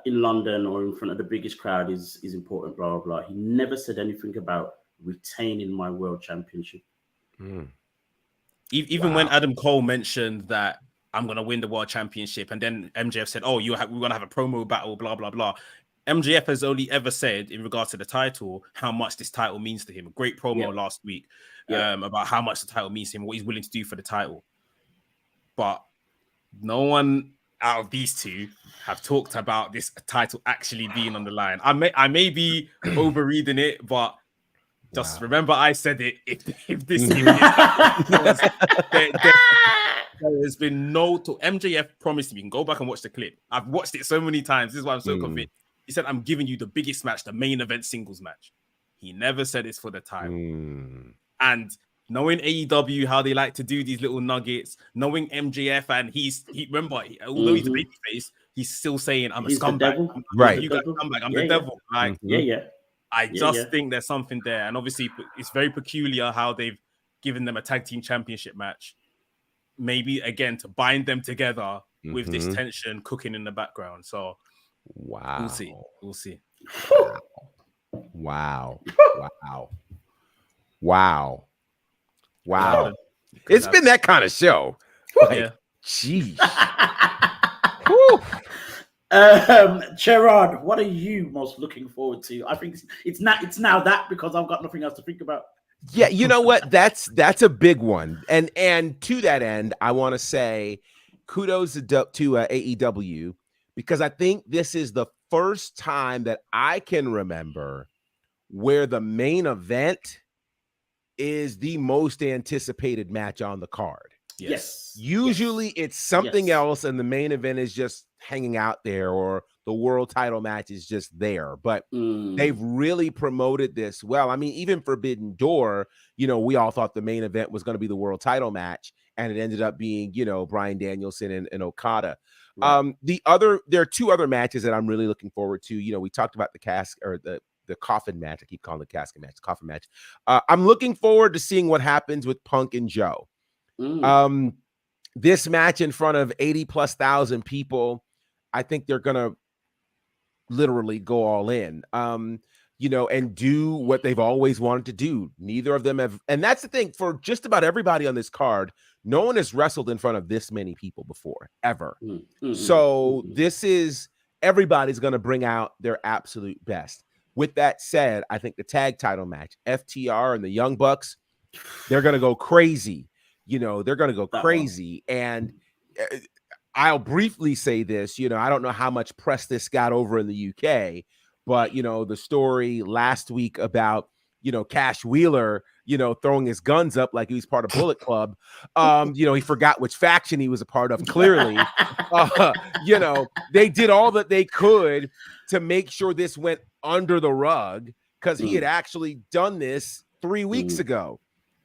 in London or in front of the biggest crowd is important, blah, blah, blah. He never said anything about retaining my world championship. Even when Adam Cole mentioned that I'm gonna win the world championship, and then MJF said, "Oh, we're gonna have a promo battle, blah blah blah." MJF has only ever said in regards to the title how much this title means to him. A great promo last week about how much the title means to him, what he's willing to do for the title. But no one out of these two have talked about this title actually being on the line. I may be overreading it, but just remember I said it. If there's been no talk. MJF promised me, you can go back and watch the clip. I've watched it so many times. This is why I'm so convinced. He said, I'm giving you the biggest match, the main event singles match. He never said it's for the title. And knowing AEW, how they like to do these little nuggets, knowing MJF, and although he's a babyface, he's still saying, I'm a scumbag. Right. You guys are scumbag. I'm the devil. Like, I just think there's something there. And obviously, it's very peculiar how they've given them a tag team championship match. Maybe, again, to bind them together with this tension cooking in the background. So, we'll see. Wow. It's been that kind of show. Jeez. Gerard, what are you most looking forward to? I think it's now that, because I've got nothing else to think about. Yeah, you know what? That's a big one. And to that end, I want to say kudos to AEW, because I think this is the first time that I can remember where the main event is the most anticipated match on the card. Yes. Usually it's something else, and the main event is just hanging out there, or the world title match is just there. But they've really promoted this well. I mean, even Forbidden Door, we all thought the main event was going to be the world title match, and it ended up being, Bryan Danielson and Okada. Right. There are two other matches that I'm really looking forward to. We talked about the coffin match. I keep calling it casket match, coffin match. I'm looking forward to seeing what happens with Punk and Joe. This match in front of 80,000+ people, I think they're gonna literally go all in, and do what they've always wanted to do. Neither of them have, and that's the thing for just about everybody on this card. No one has wrestled in front of this many people before, ever. So this is, everybody's gonna bring out their absolute best. With that said, I think the tag title match, FTR and the Young Bucks, they're going to go crazy. They're going to go crazy. And I'll briefly say this, I don't know how much press this got over in the UK, but, the story last week about, Cash Wheeler, throwing his guns up like he was part of Bullet Club. He forgot which faction he was a part of, clearly. They did all that they could to make sure this went under the rug, because he had actually done this 3 weeks ago.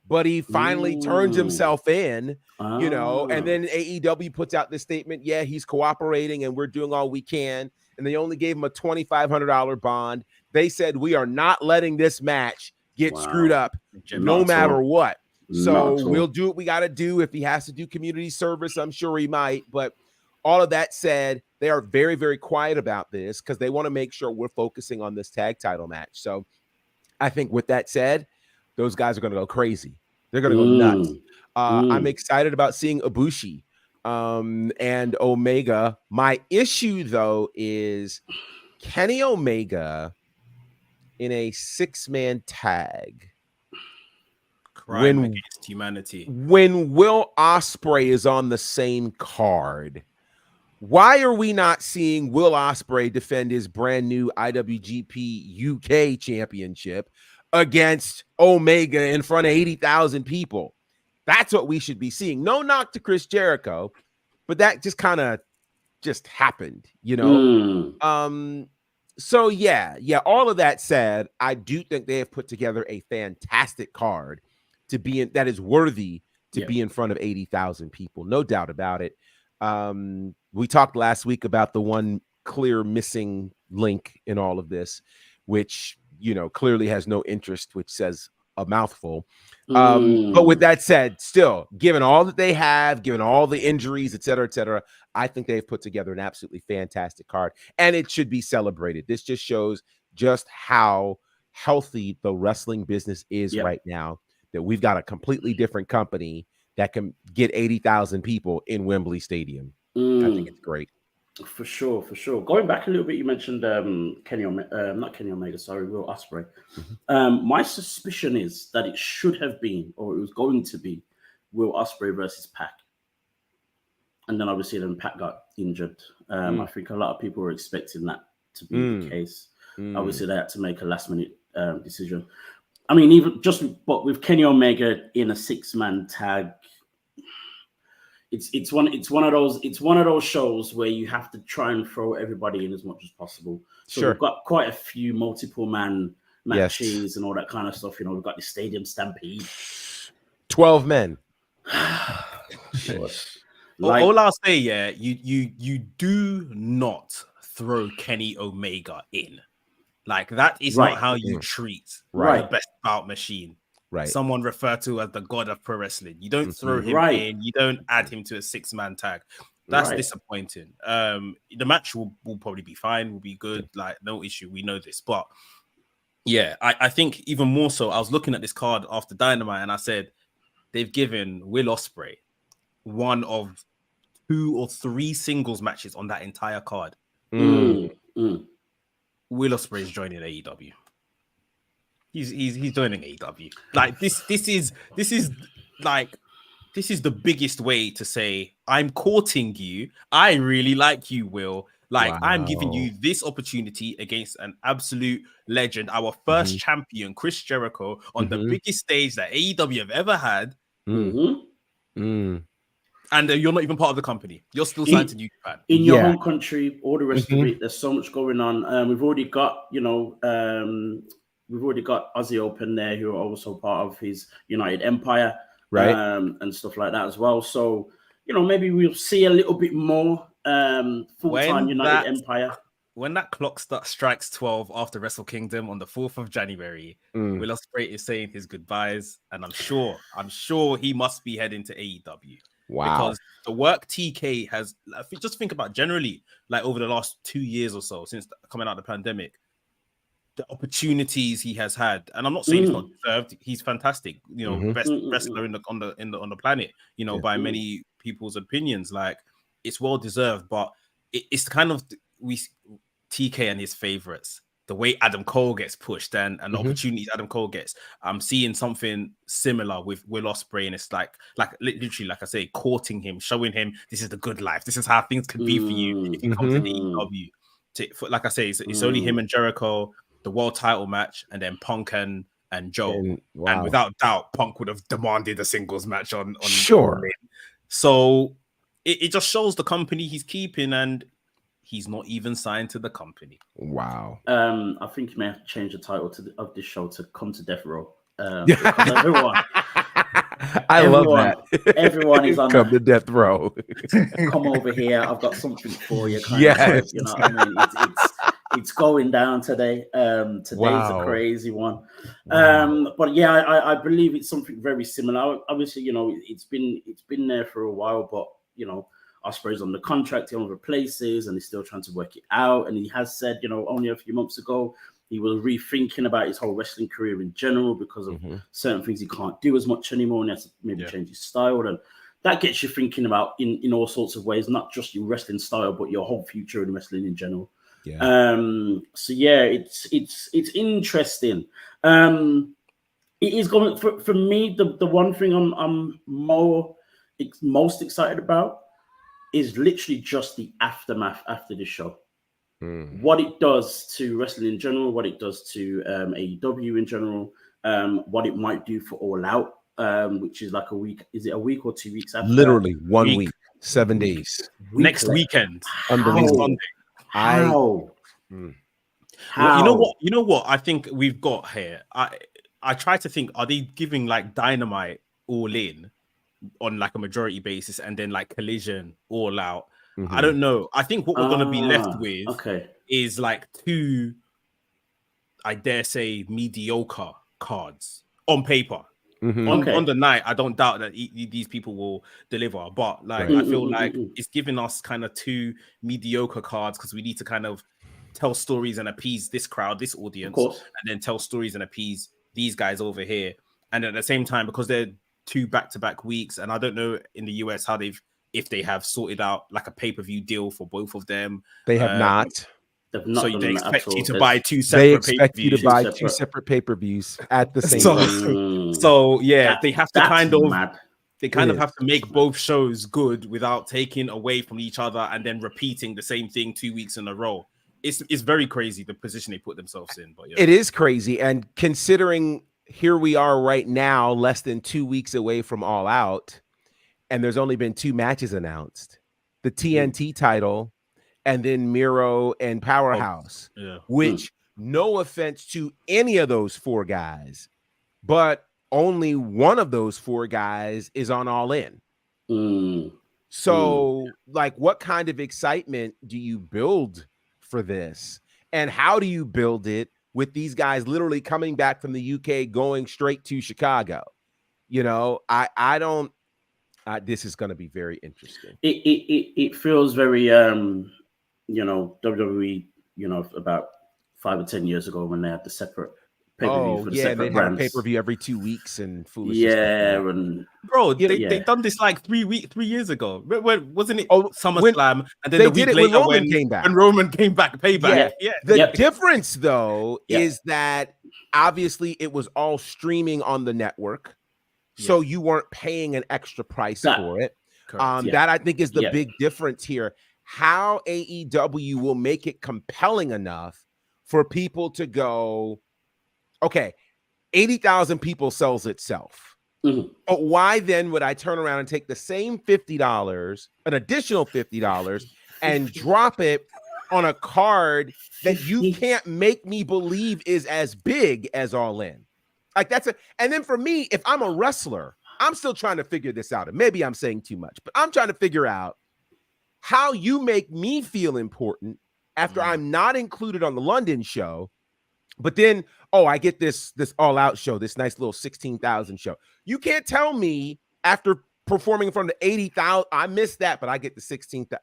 But he finally turns himself in, and then AEW puts out this statement, he's cooperating and we're doing all we can. And they only gave him a $2,500 bond. They said, we are not letting this match get screwed up no matter what. So we'll do what we got to do. If he has to do community service, I'm sure he might. But all of that said, they are very, very quiet about this because they want to make sure we're focusing on this tag title match. So I think with that said, those guys are going to go crazy. They're going to go nuts. I'm excited about seeing Ibushi and Omega. My issue, though, is Kenny Omega in a 6-man tag. Crime against humanity. When Will Ospreay is on the same card, why are we not seeing Will Ospreay defend his brand new IWGP UK championship against Omega in front of 80,000 people? That's what we should be seeing. No knock to Chris Jericho, but that just kind of just happened, So yeah, all of that said, I do think they have put together a fantastic card to be in, that is worthy to be in front of 80,000 people. No doubt about it. We talked last week about the one clear missing link in all of this, which, clearly has no interest, which says a mouthful. But with that said, still, given all that they have, given all the injuries, et cetera, I think they've put together an absolutely fantastic card, and it should be celebrated. This just shows just how healthy the wrestling business is right now, that we've got a completely different company that can get 80,000 people in Wembley Stadium. I think it's great. For sure. Going back a little bit, you mentioned not Kenny Omega, sorry, Will Ospreay. My suspicion is that it should have been, or it was going to be, Will Ospreay versus Pac. And then obviously Pac got injured. I think a lot of people were expecting that to be the case. Obviously they had to make a last minute decision. I mean, but with Kenny Omega in a 6-man tag, it's one of those shows where you have to try and throw everybody in as much as possible. So we've got quite a few multiple man matches and all that kind of stuff. You know, we've got the Stadium Stampede. 12 men. All I'll say, you do not throw Kenny Omega in. Like, that is not how you treat the best bout machine. Right. Someone referred to as the god of pro wrestling. You don't throw him in. You don't add him to a 6-man tag. That's disappointing. The match will probably be fine. Will be good. Like, no issue. We know this. But yeah, I think even more so, I was looking at this card after Dynamite and I said, they've given Will Ospreay one of 2 or 3 singles matches on that entire card. Will Ospreay is joining AEW. He's joining AEW. Like, this is the biggest way to say, I'm courting you. I really like you, Will. Like, I'm giving you this opportunity against an absolute legend, our first champion, Chris Jericho, on the biggest stage that AEW have ever had. And you're not even part of the company. You're still signed to New Japan. In your home country, all the rest of it, there's so much going on. We've already got, Aussie Open there, who are also part of his United Empire, and stuff like that as well. So, maybe we'll see a little bit more full-time United Empire. When that clock strikes 12 after Wrestle Kingdom on the 4th of January, Will Ospreay is saying his goodbyes, and I'm sure he must be heading to AEW. Wow. Because the work TK has, just think about generally, like over the last 2 years or so, since coming out of the pandemic, the opportunities he has had, and I'm not saying he's not deserved. He's fantastic, best wrestler on the planet, by many people's opinions. Like, it's well deserved, but it's kind of TK and his favorites. The way Adam Cole gets pushed and the opportunities Adam Cole gets, I'm seeing something similar with Will Ospreay, and it's like literally, like I say, courting him, showing him this is the good life. This is how things could be for you if you come to the AEW. Like I say, it's only him and Jericho, the world title match, and then Punk and Joe. And without doubt, Punk would have demanded a singles match on So it just shows the company he's keeping, and he's not even signed to the company. Wow. I think you may have to change the title of this show to Come to Death Row. Everyone, love that. Everyone is on Come to Death Row. Come over here. I've got something for you. Yes. You know what I mean? It's going down today. Today's a crazy one. But yeah, I believe it's something very similar. Obviously, it's been there for a while, but Ospreay's on the contract, he other places, and he's still trying to work it out. And he has said, only a few months ago, he was rethinking about his whole wrestling career in general because of certain things he can't do as much anymore, and he has to maybe change his style. And that gets you thinking about in all sorts of ways, not just your wrestling style, but your whole future in wrestling in general. Yeah. So yeah, it's interesting. It is going for me. The one thing I'm most excited about is literally just the aftermath after the show. What it does to wrestling in general, what it does to AEW in general, what it might do for All Out, which is like a week. Is it a week or 2 weeks after? Literally 1 week, 7 days. Next weekend. Unbelievable. Sunday. How? Well, you know what? I think we've got here. I try to think, are they giving like Dynamite All In on like a majority basis, and then like Collision All Out? I don't know. I think what we're going to be left with is like 2, I dare say, mediocre cards on paper. On the night, I don't doubt that these people will deliver, but like I feel like it's giving us kind of 2 mediocre cards because we need to kind of tell stories and appease this crowd, this audience, and then tell stories and appease these guys over here. And at the same time, because they're 2 back-to-back weeks, and I don't know in the US how if they have sorted out like a pay-per-view deal for both of them. They have not. They've not So done they that expect at all. you to buy 2 They separate expect you to pay-per-views. buy 2 separate pay-per-views at the same So- time. So yeah, they have to That's kind of mad. they kind It of have is. to make both shows good without taking away from each other and then repeating the same thing 2 weeks in a row. It's very crazy the position they put themselves in. But yeah, It is crazy, and considering here we are right now, less than 2 weeks away from All Out, and there's only been 2 matches announced: the TNT title, and then Miro and Powerhouse. yeah. Which, no offense to any of those 4 guys, but only one of those 4 guys is on All In. So, like, what kind of excitement do you build for this? And how do you build it with these guys literally coming back from the UK, going straight to Chicago? You know, I don't, this is going to be very interesting. It feels very, you know, WWE, you know, about 5 or 10 years ago when they had the separate pay-per-view for the yeah, separate they brands. have a pay-per-view every 2 weeks and foolish. Yeah, and Bro, Yeah. they done this like 3 years ago. When, wasn't it Oh, SummerSlam? And then they the did week it when later Roman came back. When Roman came back, payback. Yeah. Yeah. The difference, though, is that obviously it was all streaming on the network, so you weren't paying an extra price for it. Correct. That I think is the big difference here. How AEW will make it compelling enough for people to go, okay, 80,000 people sells itself. But why then would I turn around and take the same $50, an additional $50, and drop it on a card that you can't make me believe is as big as All In? Like, and then for me, if I'm a wrestler, I'm still trying to figure this out. And maybe I'm saying too much, but I'm trying to figure out how you make me feel important after I'm not included on the London show. But then, I get this All Out show, this nice little 16,000 show. You can't tell me after performing from the 80,000, I missed that, but I get the 16,000.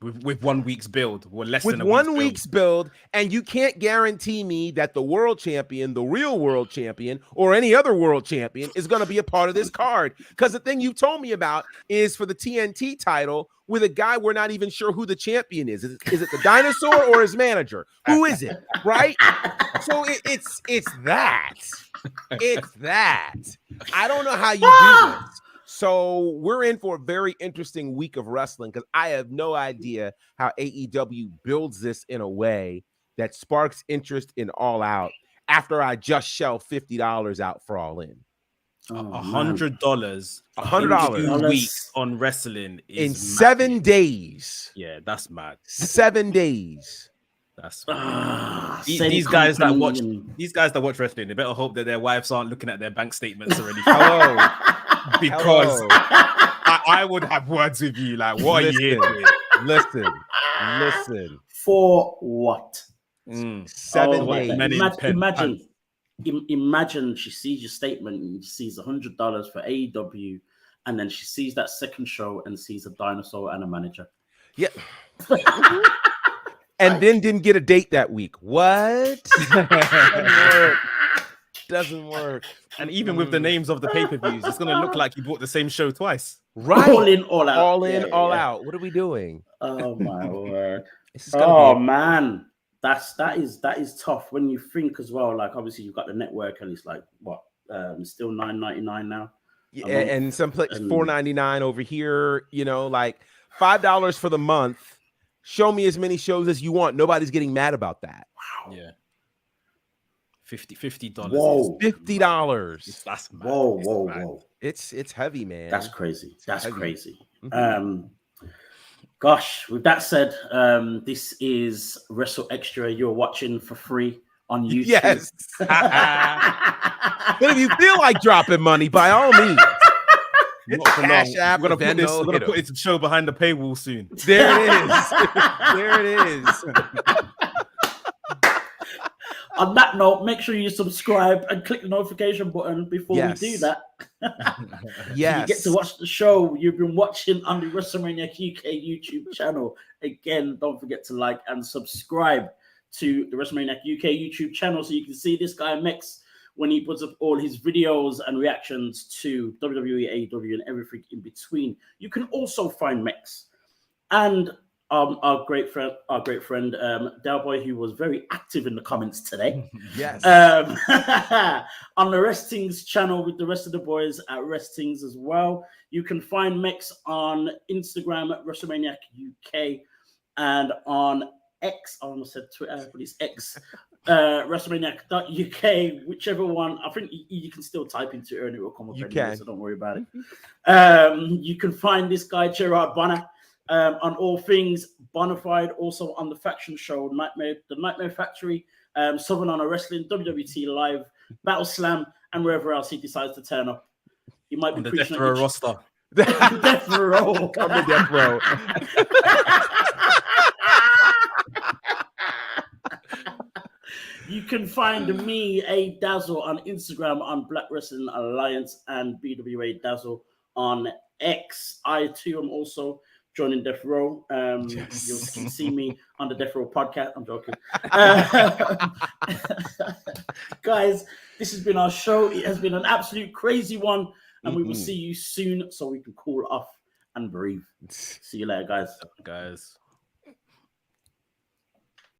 With 1 week's build, or less With than a 1 week's build, and you can't guarantee me that the world champion, the real world champion, or any other world champion is going to be a part of this card. Because the thing you told me about is for the TNT title with a guy we're not even sure who the champion is. Is it the dinosaur or his manager? Who is it? Right? So it's that. It's that. I don't know how you do this. So we're in for a very interesting week of wrestling because I have no idea how AEW builds this in a way that sparks interest in All Out after I just shell $50 out for All In. $100. $100 2 weeks on wrestling is in mad. 7 days. Yeah, that's mad. 7 days. That's these guys that watch wrestling, they better hope that their wives aren't looking at their bank statements already. Because I would have words with you. Like, what are you here? Listen. For what? 7 days. Imagine she sees your statement and she sees $100 for AEW, and then she sees that second show and sees a dinosaur and a manager. Yeah. And then didn't get a date that week. What? Doesn't work. And even with the names of the pay-per-views, it's going to look like you bought the same show twice. Right. All in, all out. All in, all out. What are we doing? Oh my word. Oh man. That is tough when you think as well. Like, obviously you've got the network and it's like what? Still $9.99 now. Yeah, and some place $4.99 over here, you know, like $5 for the month. Show me as many shows as you want. Nobody's getting mad about that. Wow. Yeah. $50. Whoa. $50. That's mad. Whoa. It's heavy, man. That's crazy. That's heavy. Crazy. Gosh, with that said, this is WrstlXtra. You're watching for free on YouTube. Yes. But if you feel like dropping money, by all means. Not for long. App, We're gonna put this show behind the paywall soon. There it is. There it is. On that note, make sure you subscribe and click the notification button before we do that. Yes. You get to watch the show you've been watching on the WrestleManiac UK YouTube channel. Again, don't forget to like and subscribe to the WrestleManiac UK YouTube channel so you can see this guy Mex when he puts up all his videos and reactions to WWE, AEW, and everything in between. You can also find Mex and our great friend Delboy, who was very active in the comments today. Yes. On the Wrestling's channel with the rest of the boys at Wrestling's as well. You can find Mex on Instagram at WrestleManiac UK and on X. I almost said Twitter, but it's X. WrestleManiac.uk, whichever one. I think you can still type into it and it will come up. You anyway, can. so don't worry about it. You can find this guy Gerard Bonner on all things Bonafide, also on the Faction Show, the Nightmare Factory, Southern Honor Wrestling, WWT Live, Battle Slam, and wherever else he decides to turn up. He might be On the preaching Death Row roster. Death Row. Come to Death Row. You can find me, A Dazzle, on Instagram on Black Wrestling Alliance and BWA Dazzle on X. I too am also joining Death Row. You'll see me on the Death Row podcast. I'm joking. Guys, this has been our show. It has been an absolute crazy one, and we will see you soon so we can cool off and breathe. See you later, guys. Guys.